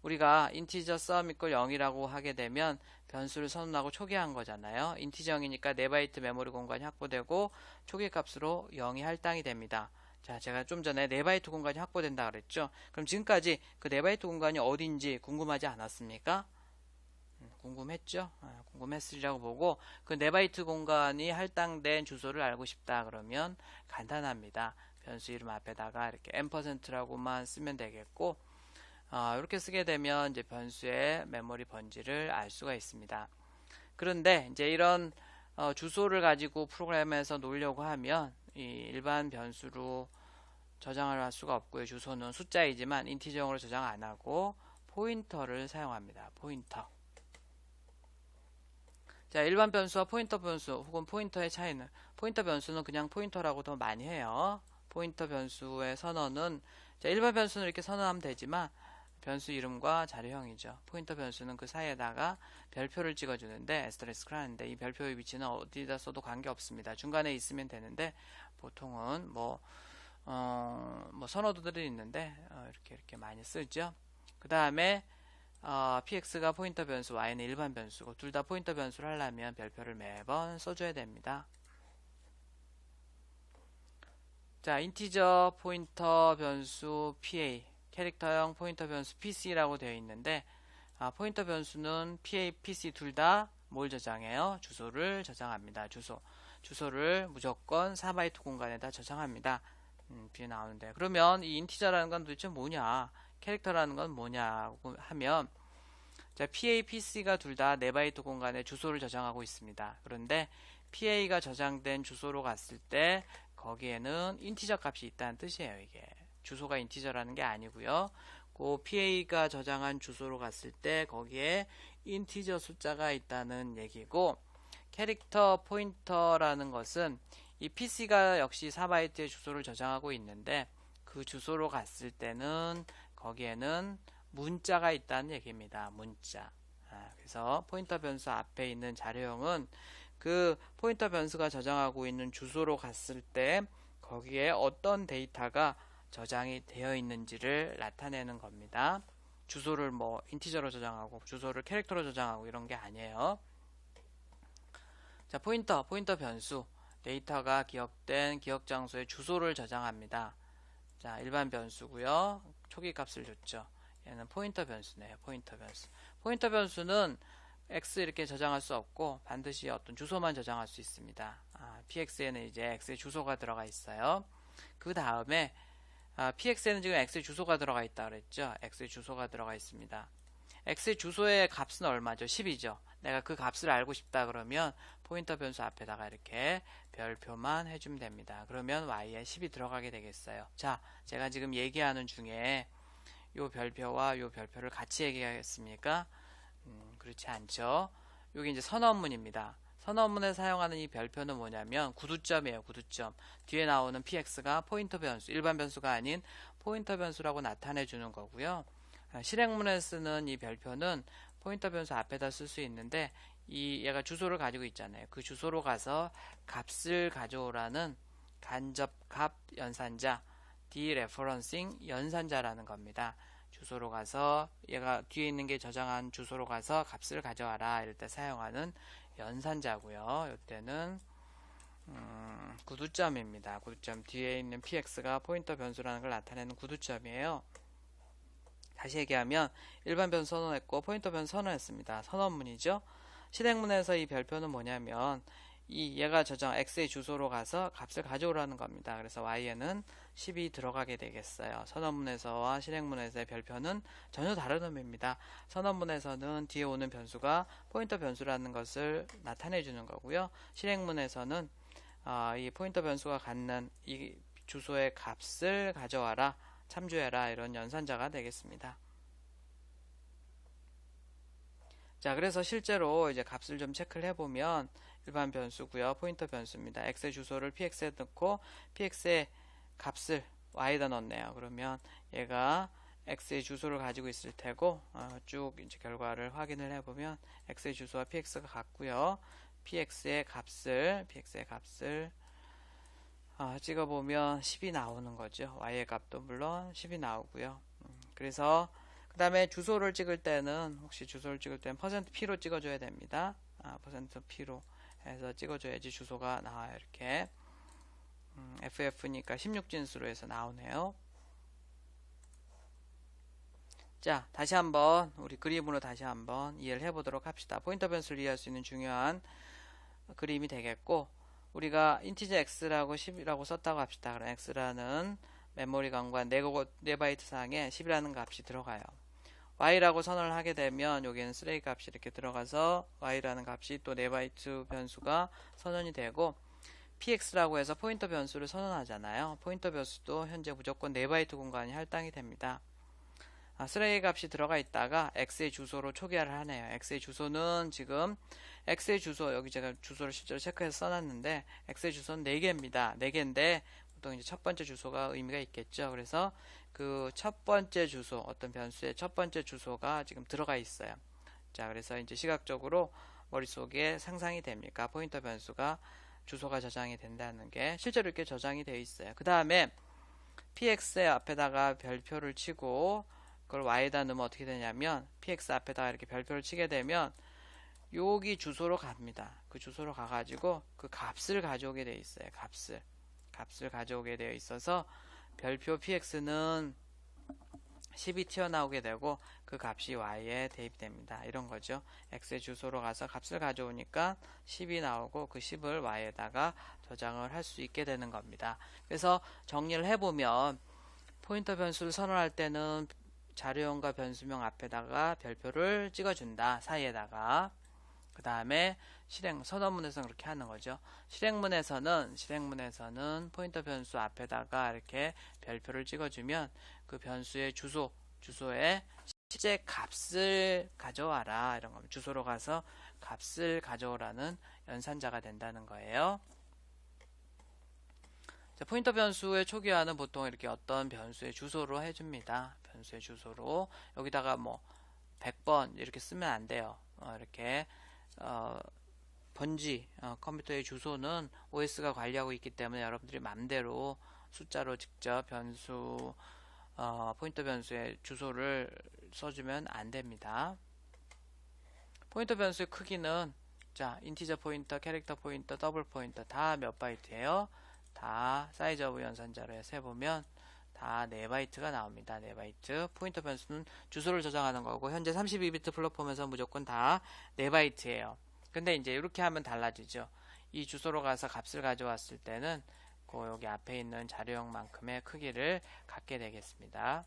우리가 인티저 sum equal 0이라고 하게 되면 변수를 선언하고 초기화한 거잖아요. 인티저 0이니까 4바이트 메모리 공간이 확보되고 초기 값으로 0이 할당이 됩니다. 자, 제가 좀 전에 4바이트 공간이 확보된다 그랬죠. 그럼 지금까지 그 4바이트 공간이 어딘지 궁금하지 않았습니까? 궁금했죠? 궁금했으리라고 보고 그 4바이트 공간이 할당된 주소를 알고 싶다 그러면 간단합니다. 변수 이름 앞에다가 이렇게 %라고만 쓰면 되겠고 이렇게 쓰게 되면 이제 변수의 메모리 번지를 알 수가 있습니다. 그런데 이제 이런 주소를 가지고 프로그램에서 놓으려고 하면 이 일반 변수로 저장을 할 수가 없고요. 주소는 숫자이지만 인티저용으로 저장 안 하고 포인터를 사용합니다. 포인터. 자, 일반 변수와 포인터 변수 혹은 포인터의 차이는 포인터 변수는 그냥 포인터라고 더 많이 해요. 포인터 변수의 선언은 자, 일반 변수는 이렇게 선언하면 되지만 변수 이름과 자료형이죠. 포인터 변수는 그 사이에다가 별표를 찍어주는데 에스터리스크를 하는데 이 별표의 위치는 어디다 써도 관계없습니다. 중간에 있으면 되는데 보통은 뭐 선어도들이 있는데 이렇게 많이 쓰죠. 그 다음에 px가 포인터 변수, y는 일반 변수고 둘 다 포인터 변수를 하려면 별표를 매번 써줘야 됩니다. 자, 인티저 포인터 변수 PA, 캐릭터형 포인터 변수 PC라고 되어 있는데 포인터 변수는 PA, PC 둘 다 뭘 저장해요? 주소를 저장합니다. 주소를 무조건 4바이트 공간에다 저장합니다. 뒤에 나오는데 그러면 이 인티저라는 건 도대체 뭐냐? 캐릭터라는 건 뭐냐고 하면 자, PA, PC가 둘 다 4바이트 공간에 주소를 저장하고 있습니다. 그런데 PA가 저장된 주소로 갔을 때 거기에는 인티저 값이 있다는 뜻이에요. 이게 주소가 인티저라는 게 아니고요. 그 PA가 저장한 주소로 갔을 때 거기에 인티저 숫자가 있다는 얘기고 캐릭터 포인터라는 것은 이 PC가 역시 4바이트의 주소를 저장하고 있는데 그 주소로 갔을 때는 거기에는 문자가 있다는 얘기입니다. 문자. 그래서 포인터 변수 앞에 있는 자료형은 그 포인터 변수가 저장하고 있는 주소로 갔을 때 거기에 어떤 데이터가 저장이 되어 있는지를 나타내는 겁니다. 주소를 뭐 인티저로 저장하고 주소를 캐릭터로 저장하고 이런 게 아니에요. 자, 포인터 변수. 데이터가 기억된 기억 장소의 주소를 저장합니다. 자, 일반 변수고요. 초기 값을 줬죠. 얘는 포인터 변수네요. 포인터 변수. 포인터 변수는 x 이렇게 저장할 수 없고 반드시 어떤 주소만 저장할 수 있습니다. px에는 이제 x의 주소가 들어가 있어요. 그 다음에 px에는 지금 x의 주소가 들어가 있다 그랬죠. x의 주소가 들어가 있습니다. x의 주소의 값은 얼마죠? 10이죠. 내가 그 값을 알고 싶다 그러면 포인터 변수 앞에다가 이렇게 별표만 해주면 됩니다. 그러면 y에 10이 들어가게 되겠어요. 자, 제가 지금 얘기하는 중에 요 별표와 요 별표를 같이 얘기하겠습니까? 그렇지 않죠. 여기 이제 선언문입니다. 선언문에 사용하는 이 별표는 뭐냐면 구두점이에요. 구두점. 뒤에 나오는 px가 포인터 변수, 일반 변수가 아닌 포인터 변수라고 나타내 주는 거고요. 실행문에 쓰는 이 별표는 포인터 변수 앞에다 쓸 수 있는데 얘가 주소를 가지고 있잖아요. 그 주소로 가서 값을 가져오라는 간접 값 연산자, dereferencing 연산자라는 겁니다. 주소로 가서 얘가 뒤에 있는 게 저장한 주소로 가서 값을 가져와라 이럴 때 사용하는 연산자고요. 이때는 구두점입니다. 구두점 뒤에 있는 px가 포인터 변수라는 걸 나타내는 구두점이에요. 다시 얘기하면 일반 변수 선언했고 포인터 변수 선언했습니다. 선언문이죠. 실행문에서 이 별표는 뭐냐면 얘가 저장 x의 주소로 가서 값을 가져오라는 겁니다. 그래서 y에는 10이 들어가게 되겠어요. 선언문에서와 실행문에서의 별표는 전혀 다른 의미입니다. 선언문에서는 뒤에 오는 변수가 포인터 변수라는 것을 나타내 주는 거고요. 실행문에서는 이 포인터 변수가 갖는 이 주소의 값을 가져와라, 참조해라 이런 연산자가 되겠습니다. 자, 그래서 실제로 이제 값을 좀 체크를 해보면 일반 변수고요. 포인터 변수입니다. x의 주소를 px에 넣고 px의 값을 y에다 넣네요. 그러면 얘가 x의 주소를 가지고 있을 테고 쭉 이제 결과를 확인을 해보면 x의 주소와 px가 같고요. px의 값을 찍어보면 10이 나오는 거죠. y의 값도 물론 10이 나오고요. 그래서 그 다음에 주소를 찍을 때는 혹시 주소를 찍을 때는 %p로 찍어줘야 됩니다. %p로 해서 찍어줘야지 주소가 나와요. 이렇게 FF니까 16진수로 해서 나오네요. 자, 다시 한번 우리 그림으로 다시 한번 이해를 해보도록 합시다. 포인터 변수를 이해할 수 있는 중요한 그림이 되겠고 우리가 인티저 x라고 10이라고 썼다고 합시다. 그럼 x라는 메모리 공간 4바이트 상에 10이라는 값이 들어가요. y라고 선언을 하게 되면 여기는 쓰레기 값이 이렇게 들어가서 y라는 값이 또 4바이트 변수가 선언이 되고 px라고 해서 포인터 변수를 선언하잖아요. 포인터 변수도 현재 무조건 4바이트 공간이 할당이 됩니다. 쓰레기 값이 들어가 있다가 x의 주소로 초기화를 하네요. x의 주소는 지금 x의 주소 여기 제가 주소를 실제로 체크해서 써놨는데 x의 주소는 4개입니다. 4개인데 보통 이제 첫 번째 주소가 의미가 있겠죠. 그래서 그 첫 번째 주소, 어떤 변수의 첫 번째 주소가 지금 들어가 있어요. 자, 그래서 이제 시각적으로 머릿속에 상상이 됩니까? 포인터 변수가 주소가 저장이 된다는 게 실제로 이렇게 저장이 되어 있어요. 그 다음에 px의 앞에다가 별표를 치고 그걸 y에다 넣으면 어떻게 되냐면 px 앞에다가 이렇게 별표를 치게 되면 여기 주소로 갑니다. 그 주소로 가가지고 그 값을 가져오게 되어 있어요. 값을 가져오게 되어 있어서 별표 px는 10이 튀어나오게 되고 그 값이 y에 대입됩니다. 이런 거죠. x의 주소로 가서 값을 가져오니까 10이 나오고 그 10을 y에다가 저장을 할 수 있게 되는 겁니다. 그래서 정리를 해보면 포인터 변수를 선언할 때는 자료형과 변수명 앞에다가 별표를 찍어준다. 사이에다가. 그 다음에 선언문에서는 그렇게 하는 거죠. 실행문에서는 포인터 변수 앞에다가 이렇게 별표를 찍어주면 그 변수의 주소에 실제 값을 가져와라. 이런 겁니다. 주소로 가서 값을 가져오라는 연산자가 된다는 거예요. 자, 포인터 변수의 초기화는 보통 이렇게 어떤 변수의 주소로 해줍니다. 변수의 주소로. 여기다가 뭐 100번 이렇게 쓰면 안 돼요. 이렇게 번지 컴퓨터의 주소는 OS가 관리하고 있기 때문에 여러분들이 맘대로 숫자로 직접 포인터 변수의 주소를 써주면 안 됩니다. 포인터 변수의 크기는 자, 인티저 포인터, 캐릭터 포인터, 더블 포인터 다 몇 바이트예요? 다 사이즈 오브 연산자로 해서 해보면 다 4바이트가 나옵니다. 4바이트. 포인터 변수는 주소를 저장하는 거고 현재 32비트 플랫폼에서 무조건 다 4바이트예요. 근데 이제 이렇게 하면 달라지죠. 이 주소로 가서 값을 가져왔을 때는 여기 앞에 있는 자료형만큼의 크기를 갖게 되겠습니다.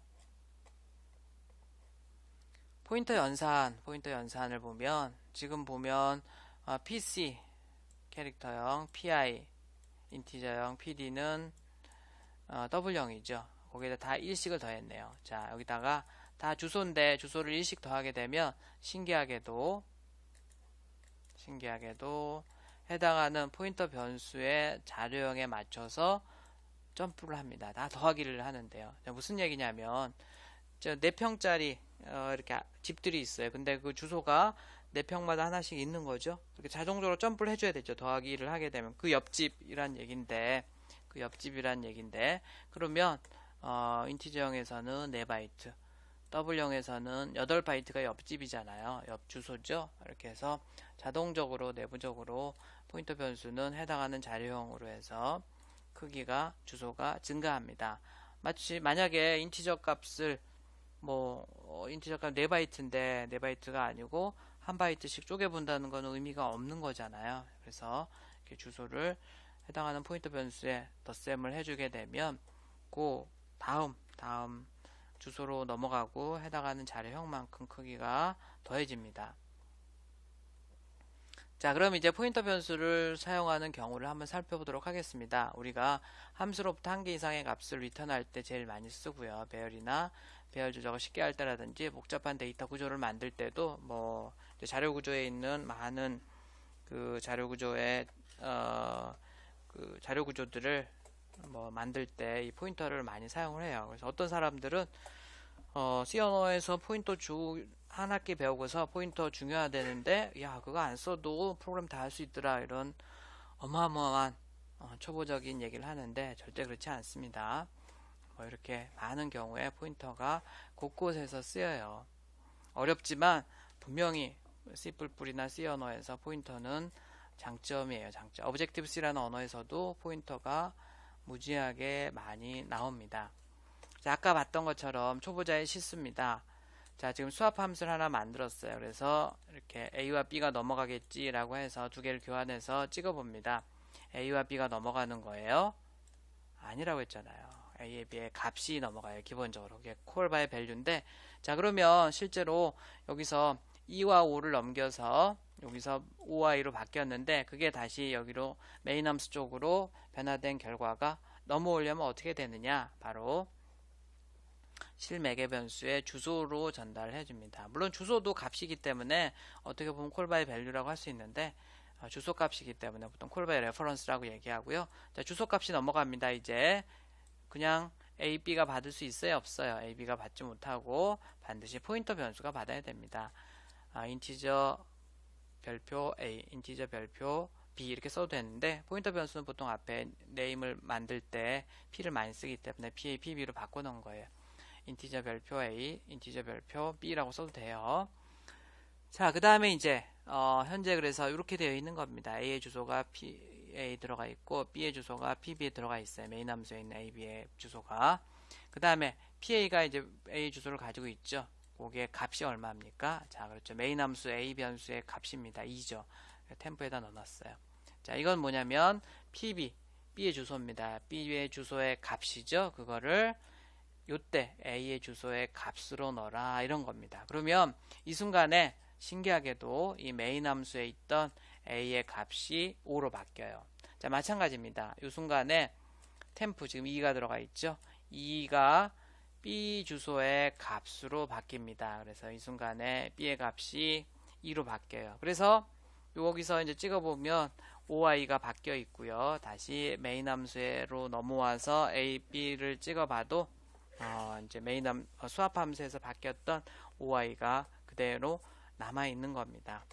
포인터 연산을 보면 지금 보면 PC 캐릭터형, PI 인티저형, PD는 W형이죠. 거기다 다 1씩을 더했네요. 자, 여기다가 다 주소인데 주소를 1씩 더하게 되면 신기하게도 해당하는 포인터 변수의 자료형에 맞춰서 점프를 합니다. 다 더하기를 하는데요. 무슨 얘기냐면 4평짜리 이렇게 집들이 있어요. 근데 그 주소가 4평마다 하나씩 있는 거죠. 이렇게 자동적으로 점프를 해줘야 되죠. 더하기를 하게 되면 그 옆집이란 얘긴데 그러면 인티저형에서는 4바이트, W형에서는 8바이트가 옆집이잖아요. 옆 주소죠. 이렇게 해서 자동적으로 내부적으로 포인터 변수는 해당하는 자료형으로 해서 크기가 주소가 증가합니다. 만약에 인티저 값을 인티저 값 4바이트인데 4바이트가 아니고 1바이트씩 쪼개본다는 것은 의미가 없는 거잖아요. 그래서 이렇게 주소를 해당하는 포인터 변수에 덧셈을 해주게 되면 그 다음 주소로 넘어가고 해당하는 자료형만큼 크기가 더해집니다. 자, 그럼 이제 포인터 변수를 사용하는 경우를 한번 살펴보도록 하겠습니다. 우리가 함수로부터 한 개 이상의 값을 리턴할 때 제일 많이 쓰고요. 배열이나 배열 조작을 쉽게 할 때라든지 복잡한 데이터 구조를 만들 때도 이제 자료 구조에 있는 많은 그 자료 구조의 그 자료 구조들을 만들 때 이 포인터를 많이 사용을 해요. 그래서 어떤 사람들은 C 언어에서 포인터 한 학기 배우고서 포인터 중요하다는데 야 그거 안 써도 프로그램 다 할 수 있더라 이런 어마어마한 초보적인 얘기를 하는데 절대 그렇지 않습니다. 이렇게 많은 경우에 포인터가 곳곳에서 쓰여요. 어렵지만 분명히 C++이나 C 언어에서 포인터는 장점이에요. 장점. Objective-C라는 언어에서도 포인터가 무지하게 많이 나옵니다. 자, 아까 봤던 것처럼 초보자의 실수입니다. 자, 지금 수합 함수를 하나 만들었어요. 그래서 이렇게 A와 B가 넘어가겠지라고 해서 두 개를 교환해서 찍어봅니다. A와 B가 넘어가는 거예요? 아니라고 했잖아요. A에 B의 값이 넘어가요. 기본적으로. 그게 call by value인데 자, 그러면 실제로 여기서 2와 5를 넘겨서 여기서 5와 2로 바뀌었는데 그게 다시 여기로 메인 함수 쪽으로 변화된 결과가 넘어오려면 어떻게 되느냐? 바로 실매개 변수의 주소로 전달을 해줍니다. 물론 주소도 값이기 때문에 어떻게 보면 call by value라고 할 수 있는데 주소값이기 때문에 보통 콜 바이 레퍼런스라고 얘기하고요. 자, 주소값이 넘어갑니다. 이제 그냥 A, B가 받을 수 있어요? 없어요? A, B가 받지 못하고 반드시 포인터 변수가 받아야 됩니다. 인티저 별표 A, 인티저 별표 B 이렇게 써도 되는데 포인터 변수는 보통 앞에 네임을 만들 때 P를 많이 쓰기 때문에 PA, PB로 바꿔놓은 거예요. 인티저 별표 A, 인티저 별표 B라고 써도 돼요. 자, 그 다음에 이제 현재 그래서 이렇게 되어 있는 겁니다. A의 주소가 PA 들어가 있고 B의 주소가 PB에 들어가 있어요. 메인 함수에 있는 A, B의 주소가. 그 다음에 PA가 이제 A 주소를 가지고 있죠. 거기에 값이 얼마입니까? 자, 그렇죠. 메인 함수 A 변수의 값입니다. 2죠. 템프에다 넣어놨어요. 자, 이건 뭐냐면 PB, B의 주소입니다. B의 주소의 값이죠. 그거를 요때 A의 주소의 값으로 넣어라 이런 겁니다. 그러면 이 순간에 신기하게도 이 메인 함수에 있던 A의 값이 5로 바뀌어요. 자, 마찬가지입니다. 이 순간에 템프 지금 2가 들어가 있죠. 2가 B 주소의 값으로 바뀝니다. 그래서 이 순간에 B의 값이 2로 바뀌어요. 그래서 여기서 이제 찍어보면 OI가 바뀌어 있고요. 다시 메인 함수로 넘어와서 A, B를 찍어봐도 이제 메인 수압 함수에서 바뀌었던 OI가 그대로 남아 있는 겁니다.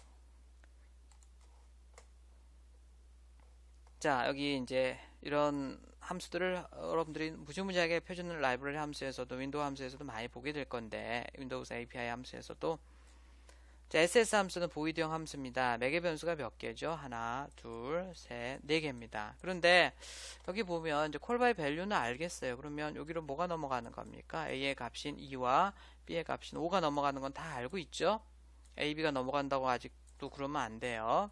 자, 여기 이제 이런 함수들을 여러분들이 무지무지하게 표준 라이브러리 함수에서도 윈도우 함수에서도 많이 보게 될 건데 윈도우 API 함수에서도 자, SS 함수는 보이드형 함수입니다. 매개 변수가 몇 개죠? 하나, 둘, 셋, 네 개입니다. 그런데 여기 보면 이제 콜바이 밸류는 알겠어요. 그러면 여기로 뭐가 넘어가는 겁니까? A의 값인 2와 B의 값인 5가 넘어가는 건 다 알고 있죠? A, B가 넘어간다고 아직도 그러면 안 돼요.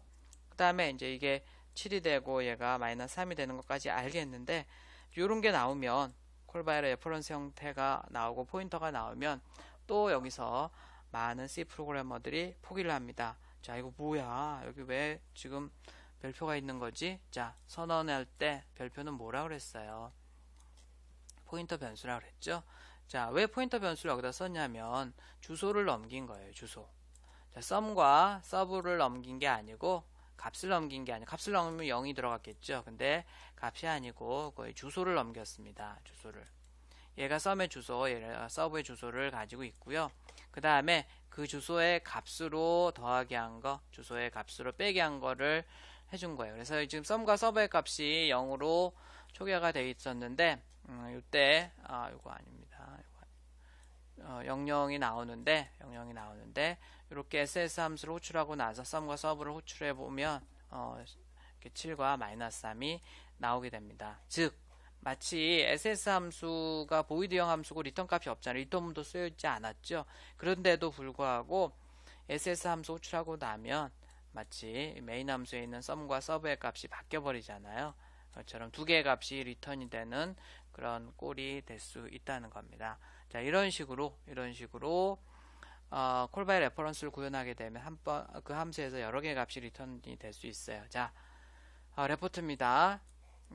그 다음에 이제 이게 7이 되고 얘가 마이너스 3이 되는 것까지 알겠는데 이런 게 나오면 콜바이 레퍼런스 형태가 나오고 포인터가 나오면 또 여기서 많은 C 프로그래머들이 포기를 합니다. 자, 이거 뭐야? 여기 왜 지금 별표가 있는 거지? 자, 선언할 때 별표는 뭐라 그랬어요? 포인터 변수라 그랬죠? 자, 왜 포인터 변수를 여기다 썼냐면 주소를 넘긴 거예요. 주소. 자, sum과 sub를 넘긴 게 아니고 값을 넘긴 게 아니고 값을 넘으면 0이 들어갔겠죠. 근데 값이 아니고 거의 주소를 넘겼습니다. 주소를. 얘가 sum의 주소, 얘가 sub의 주소를 가지고 있고요. 그 다음에 그 주소의 값으로 더하기 한 거, 주소의 값으로 빼기 한 거를 해준 거예요. 그래서 지금 sum과 sub의 값이 0으로 초기화가 되어 있었는데, 이때, 이거 아닙니다. 00이 나오는데, 이렇게 SS 함수를 호출하고 나서 sum과 sub를 호출해 보면, 7과 마이너스 3이 나오게 됩니다. 즉, 마치 SS 함수가 보이드형 함수고 리턴 값이 없잖아요. 리턴문도 쓰여있지 않았죠. 그런데도 불구하고 SS 함수 호출하고 나면 마치 메인 함수에 있는 sum과 sub의 값이 바뀌어 버리잖아요. 그것처럼 두 개의 값이 리턴이 되는 그런 꼴이 될 수 있다는 겁니다. 자, 이런 식으로 콜바이 레퍼런스를 구현하게 되면 한번 그 함수에서 여러 개의 값이 리턴이 될 수 있어요. 자, 레포트입니다.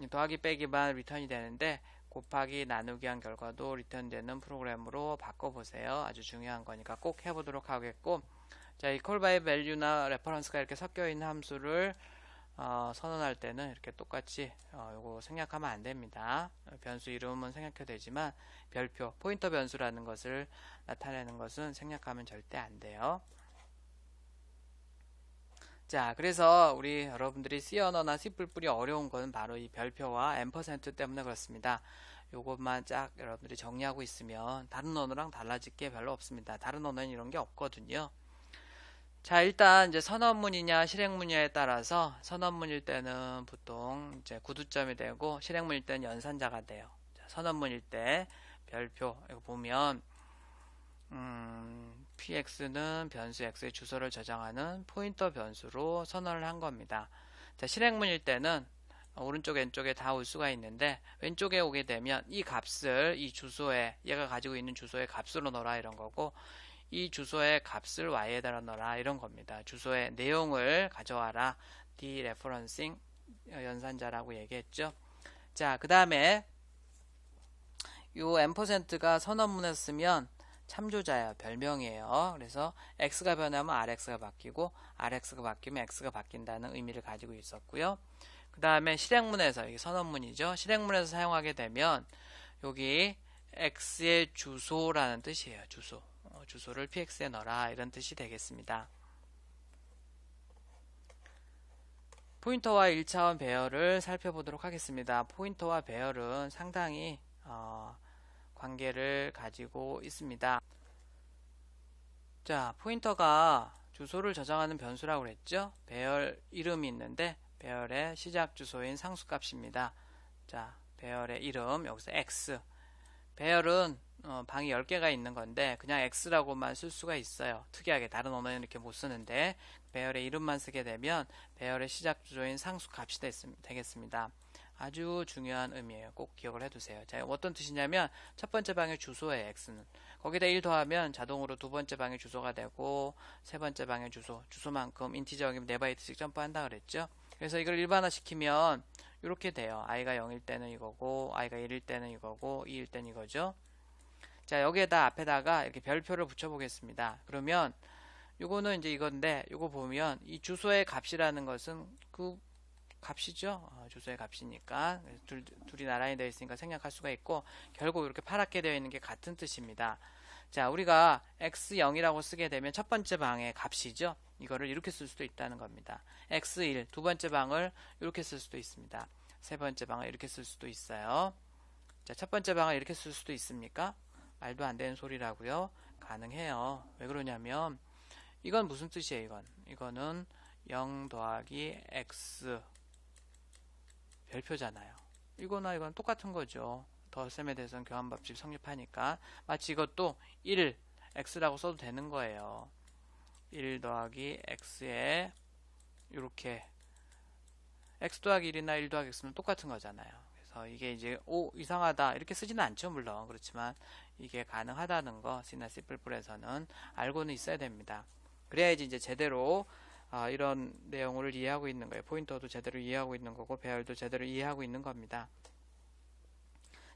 더하기 빼기만 리턴이 되는데 곱하기 나누기 한 결과도 리턴되는 프로그램으로 바꿔보세요. 아주 중요한 거니까 꼭 해보도록 하겠고, 자, 이 콜바이 밸류나 레퍼런스가 이렇게 섞여 있는 함수를 선언할 때는 이렇게 똑같이 요거 생략하면 안 됩니다. 변수 이름은 생략해도 되지만 별표, 포인터 변수라는 것을 나타내는 것은 생략하면 절대 안 돼요. 자, 그래서 우리 여러분들이 C 언어나 C++이 어려운 건 바로 이 별표와 앰퍼센트 때문에 그렇습니다. 요것만 쫙 여러분들이 정리하고 있으면 다른 언어랑 달라질 게 별로 없습니다. 다른 언어는 이런 게 없거든요. 자, 일단 이제 선언문이냐 실행문이냐에 따라서 선언문일 때는 보통 이제 구두점이 되고 실행문일 때는 연산자가 돼요. 자, 선언문일 때 별표 이거 보면 px는 변수 x의 주소를 저장하는 포인터 변수로 선언을 한 겁니다. 자, 실행문일 때는 오른쪽 왼쪽에 다 올 수가 있는데 왼쪽에 오게 되면 이 값을 이 주소에 얘가 가지고 있는 주소의 값으로 넣어라 이런 거고 이 주소의 값을 y에다 넣어라 이런 겁니다. 주소의 내용을 가져와라 dereferencing 연산자라고 얘기했죠. 자, 그 다음에 요 앰퍼센트가 선언문에 쓰면 참조자예요. 별명이에요. 그래서 x가 변하면 rx가 바뀌고 rx가 바뀌면 x가 바뀐다는 의미를 가지고 있었고요. 그 다음에 실행문에서, 이게 선언문이죠. 실행문에서 사용하게 되면 여기 x의 주소라는 뜻이에요. 주소. 주소를 px에 넣어라, 이런 뜻이 되겠습니다. 포인터와 1차원 배열을 살펴보도록 하겠습니다. 포인터와 배열은 상당히 관계를 가지고 있습니다. 자, 포인터가 주소를 저장하는 변수라고 그랬죠. 배열 이름이 있는데 배열의 시작 주소인 상수값입니다. 자, 배열의 이름, 여기서 x. 배열은 방이 10개가 있는 건데 그냥 x라고만 쓸 수가 있어요. 특이하게 다른 언어에는 이렇게 못 쓰는데 배열의 이름만 쓰게 되면 배열의 시작 주소인 상수값이 되겠습니다. 아주 중요한 의미예요. 꼭 기억을 해두세요. 자, 어떤 뜻이냐면 첫 번째 방의 주소예요. x는. 거기다 1 더하면 자동으로 두 번째 방의 주소가 되고 세 번째 방의 주소만큼 인티저이면 4바이트씩 점프한다 그랬죠. 그래서 이걸 일반화시키면 이렇게 돼요. i가 0일 때는 이거고 i가 1일 때는 이거고 2일 때는 이거죠. 자, 여기에다 앞에다가 이렇게 별표를 붙여 보겠습니다. 그러면 요거는 이제 이건데, 요거 보면 이 주소의 값이라는 것은 그 값이죠. 주소의 값이니까 둘이 나란히 되어 있으니까 생략할 수가 있고, 결국 이렇게 파랗게 되어 있는 게 같은 뜻입니다. 자, 우리가 x0이라고 쓰게 되면 첫 번째 방의 값이죠. 이거를 이렇게 쓸 수도 있다는 겁니다. x1, 두 번째 방을 이렇게 쓸 수도 있습니다. 세 번째 방을 이렇게 쓸 수도 있어요. 자, 첫 번째 방을 이렇게 쓸 수도 있습니까? 말도 안 되는 소리라고요. 가능해요. 왜 그러냐면 이건 무슨 뜻이에요? 이거는 0 더하기 x 별표잖아요. 이거나 이건 똑같은 거죠. 덧셈에 대해서는 교환법칙 성립하니까 마치 이것도 1 x라고 써도 되는 거예요. 1 더하기 x에 이렇게 x 더하기 1이나 1 더하기 x는 똑같은 거잖아요. 그래서 이게 이제 이상하다 이렇게 쓰지는 않죠. 물론 그렇지만 이게 가능하다는 거 C나 C++에서는 알고는 있어야 됩니다. 그래야지 이제 제대로 이런 내용을 이해하고 있는 거예요. 포인터도 제대로 이해하고 있는 거고 배열도 제대로 이해하고 있는 겁니다.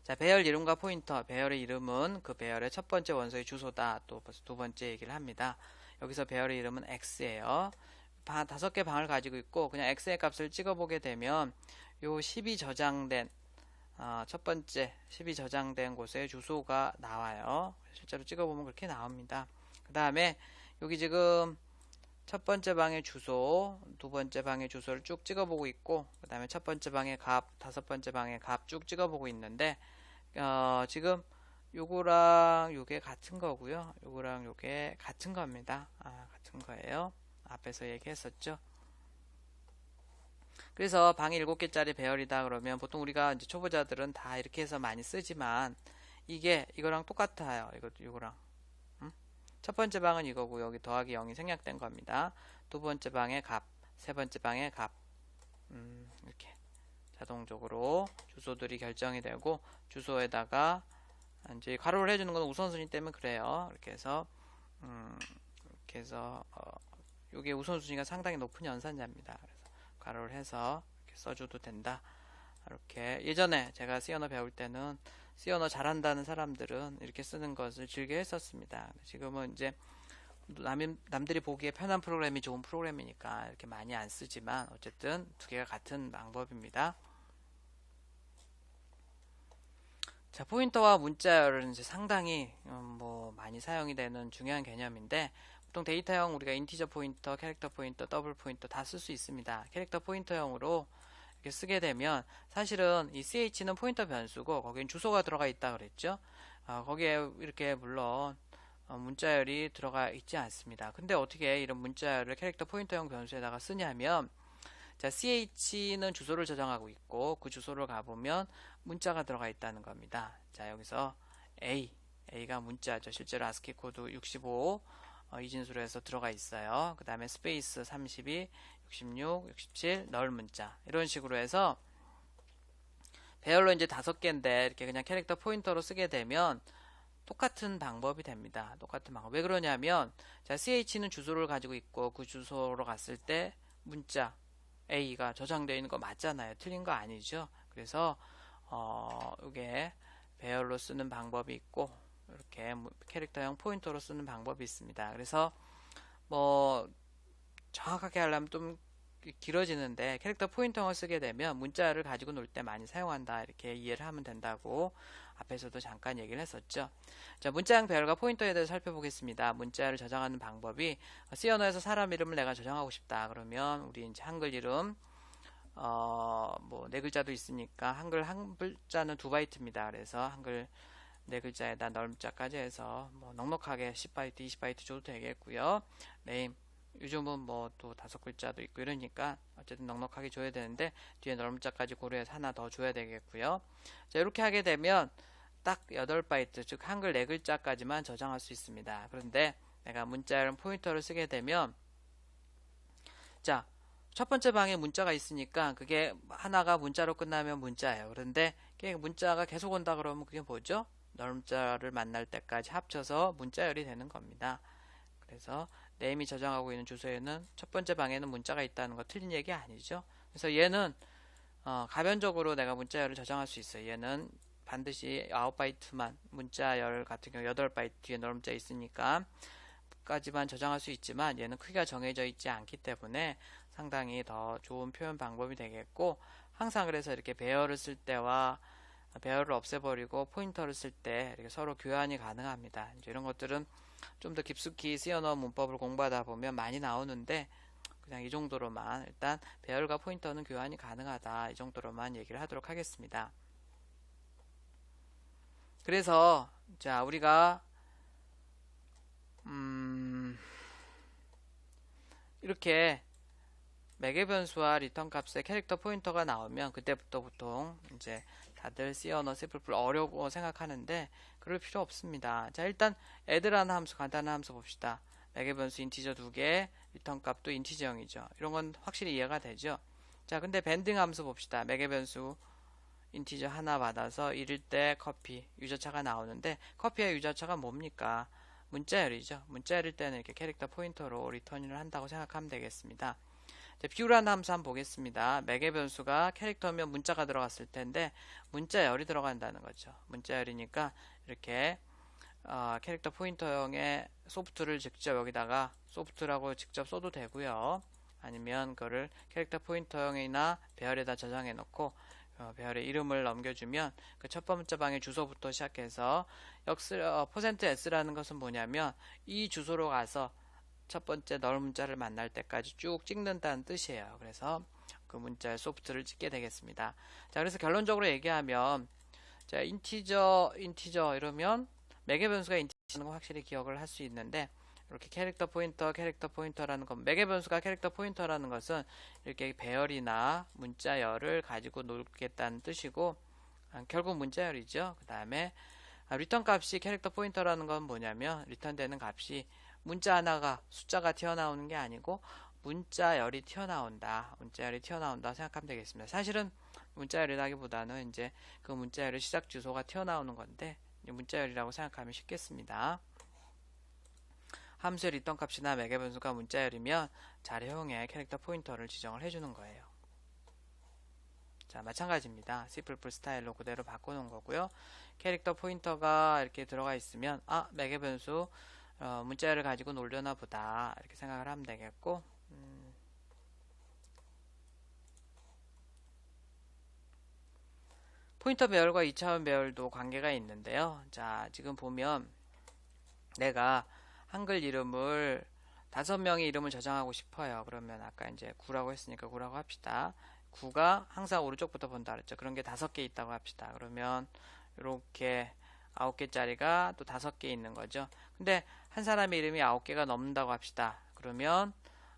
자, 배열 이름과 포인터, 배열의 이름은 그 배열의 첫 번째 원소의 주소다. 또 벌써 두 번째 얘기를 합니다. 여기서 배열의 이름은 x예요. 5개 방을 가지고 있고 그냥 x의 값을 찍어보게 되면 요 10이 저장된 첫 번째 10이 저장된 곳에 주소가 나와요. 실제로 찍어보면 그렇게 나옵니다. 그 다음에 여기 지금 첫 번째 방의 주소, 두 번째 방의 주소를 쭉 찍어보고 있고 그 다음에 첫 번째 방의 값, 다섯 번째 방의 값 쭉 찍어보고 있는데 지금 요거랑 요게 같은 거고요. 요거랑 요게 같은 겁니다. 같은 거예요. 앞에서 얘기했었죠. 그래서 방이 7개짜리 배열이다 그러면 보통 우리가 이제 초보자들은 다 이렇게 해서 많이 쓰지만 이거랑 똑같아요. 이거랑. 첫 번째 방은 이거고 여기 더하기 0이 생략된 겁니다. 두 번째 방의 값, 세 번째 방의 값. 이렇게 자동적으로 주소들이 결정이 되고 주소에다가 이제 가로를 해주는 건 우선순위 때문에 그래요. 이렇게 해서 이게 우선순위가 상당히 높은 연산자입니다. 그래서 가로를 해서 이렇게 써줘도 된다. 이렇게 예전에 제가 C 언어 배울 때는 C 언어 잘한다는 사람들은 이렇게 쓰는 것을 즐겨 했었습니다. 지금은 이제 남들이 보기에 편한 프로그램이 좋은 프로그램이니까 이렇게 많이 안 쓰지만 어쨌든 두 개가 같은 방법입니다. 자, 포인터와 문자열은 이제 상당히 많이 사용이 되는 중요한 개념인데 보통 데이터형 우리가 인티저 포인터, 캐릭터 포인터, 더블 포인터 다 쓸 수 있습니다. 캐릭터 포인터형으로 이렇게 쓰게 되면 사실은 이 ch는 포인터 변수고 거기엔 주소가 들어가 있다 그랬죠. 거기에 이렇게 물론 문자열이 들어가 있지 않습니다. 근데 어떻게 이런 문자열을 캐릭터 포인터형 변수에다가 쓰냐면 자, ch는 주소를 저장하고 있고 그 주소를 가보면 문자가 들어가 있다는 겁니다. 자, 여기서 a가 문자죠. 실제로 ASCII 코드 65 이진수로 해서 들어가 있어요. 그 다음에 스페이스 32, 66, 67 넣을 문자 이런 식으로 해서 배열로 이제 5개인데 이렇게 그냥 캐릭터 포인터로 쓰게 되면 똑같은 방법이 됩니다. 똑같은 방법. 왜 그러냐면 자, ch는 주소를 가지고 있고 그 주소로 갔을 때 문자 a가 저장되어 있는 거 맞잖아요. 틀린 거 아니죠. 그래서 이게 배열로 쓰는 방법이 있고 이렇게 캐릭터형 포인터로 쓰는 방법이 있습니다. 그래서 뭐 정확하게 하려면 좀 길어지는데 캐릭터 포인터를 쓰게 되면 문자를 가지고 놀 때 많이 사용한다 이렇게 이해를 하면 된다고 앞에서도 잠깐 얘기를 했었죠. 자, 문자형 배열과 포인터에 대해서 살펴보겠습니다. 문자를 저장하는 방법이 C 언어에서 사람 이름을 내가 저장하고 싶다 그러면 우리 이제 한글 이름 뭐 네 글자도 있으니까 한글 한 글자는 2바이트입니다. 그래서 한글 네 글자에다 넓자까지 해서 뭐 넉넉하게 10바이트, 20바이트 줘도 되겠고요. 네임 요즘은 뭐 또 5글자도 있고 이러니까 어쨌든 넉넉하게 줘야 되는데 뒤에 넓자까지 고려해서 하나 더 줘야 되겠고요. 자, 이렇게 하게 되면 딱 8바이트 즉 한글 4글자까지만 저장할 수 있습니다. 그런데 내가 문자형 포인터를 쓰게 되면 자, 첫 번째 방에 문자가 있으니까 그게 하나가 문자로 끝나면 문자예요. 그런데 문자가 계속 온다 그러면 그게 뭐죠? 넓자를 만날 때까지 합쳐서 문자열이 되는 겁니다. 그래서 네임이 저장하고 있는 주소에는 첫 번째 방에는 문자가 있다는 거 틀린 얘기 아니죠. 그래서 얘는 가변적으로 내가 문자열을 저장할 수 있어요. 얘는 반드시 9바이트만 문자열 같은 경우 8바이트 뒤에 넓자 있으니까 까지만 저장할 수 있지만 얘는 크기가 정해져 있지 않기 때문에 상당히 더 좋은 표현 방법이 되겠고 항상 그래서 이렇게 배열을 쓸 때와 배열을 없애버리고 포인터를 쓸 때 이렇게 서로 교환이 가능합니다. 이제 이런 것들은 좀 더 깊숙이 C 언어 문법을 공부하다 보면 많이 나오는데 그냥 이 정도로만 일단 배열과 포인터는 교환이 가능하다 이 정도로만 얘기를 하도록 하겠습니다. 그래서 자 우리가 이렇게 매개 변수와 리턴 값에 캐릭터 포인터가 나오면 그때부터 보통 이제 다들 C 언어 C++ 어려워 생각하는데 그럴 필요 없습니다. 자, 일단 add라는 함수 간단한 함수 봅시다. 매개 변수 인티저 2개, 리턴 값도 인티저형이죠. 이런 건 확실히 이해가 되죠. 자, 근데 밴딩 함수 봅시다. 매개 변수 인티저 하나 받아서 이를 때 커피, 유저차가 나오는데 커피의 유저차가 뭡니까? 문자열이죠. 문자열일 때는 이렇게 캐릭터 포인터로 리턴을 한다고 생각하면 되겠습니다. 뷰라는 함수 한번 보겠습니다. 매개 변수가 캐릭터면 문자가 들어갔을 텐데 문자열이 들어간다는 거죠. 문자열이니까 이렇게 캐릭터 포인터형의 소프트를 직접 여기다가 소프트라고 직접 써도 되고요. 아니면 그거를 캐릭터 포인터형이나 배열에다 저장해 놓고 배열의 이름을 넘겨주면 그 첫 번째 방의 주소부터 시작해서 %s라는 것은 뭐냐면 이 주소로 가서 첫 번째 널 문자를 만날 때까지 쭉 찍는다는 뜻이에요. 그래서 그 문자의 소프트를 찍게 되겠습니다. 자, 그래서 결론적으로 얘기하면 자, 인티저 이러면 매개 변수가 인티저라는 거 확실히 기억을 할 수 있는데 이렇게 캐릭터 포인터라는 건 매개 변수가 캐릭터 포인터라는 것은 이렇게 배열이나 문자열을 가지고 놀겠다는 뜻이고 결국 문자열이죠. 그 다음에 리턴 값이 캐릭터 포인터라는 건 뭐냐면 리턴되는 값이 문자 하나가 숫자가 튀어나오는 게 아니고 문자열이 튀어나온다. 문자열이 튀어나온다 생각하면 되겠습니다. 사실은 문자열이라기보다는 이제 그 문자열의 시작 주소가 튀어나오는 건데 문자열이라고 생각하면 쉽겠습니다. 함수의 리턴 값이나 매개 변수가 문자열이면 자료형의 캐릭터 포인터를 지정을 해주는 거예요. 자, 마찬가지입니다. C++ 스타일로 그대로 바꿔놓은 거고요. 캐릭터 포인터가 이렇게 들어가 있으면 매개 변수 문자열을 가지고 놀려나 보다 이렇게 생각을 하면 되겠고 포인터 배열과 2차원 배열도 관계가 있는데요. 자, 지금 보면 내가 한글 이름을 5명의 이름을 저장하고 싶어요. 그러면 아까 이제 9라고 했으니까 9라고 합시다. 9가 항상 오른쪽부터 본다 그랬죠. 그런 게 5개 있다고 합시다. 그러면 이렇게 9개짜리가 또 5개 있는 거죠. 근데 한 사람의 이름이 9개가 넘는다고 합시다. 그러면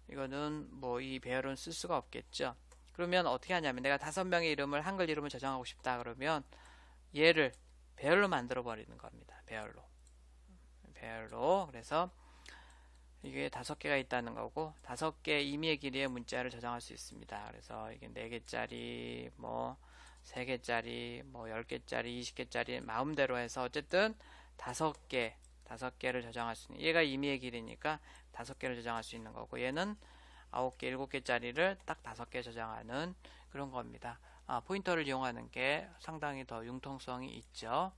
이거는 뭐 이 배열은 쓸 수가 없겠죠. 그러면 어떻게 하냐면 내가 5명의 이름을 한글 이름을 저장하고 싶다 그러면 얘를 배열로 만들어 버리는 겁니다. 배열로. 그래서 이게 5개가 있다는 거고 5개 임의의 길이의 문자를 저장할 수 있습니다. 그래서 이게 4개짜리 뭐 3개짜리 뭐 10개짜리 20개짜리 마음대로 해서 어쨌든 5개를 저장할 수 있는 얘가 임의의 길이니까 5개를 저장할 수 있는 거고 얘는 9개 7개짜리를 딱 5개 저장하는 그런 겁니다. 포인터를 이용하는 게 상당히 더 융통성이 있죠.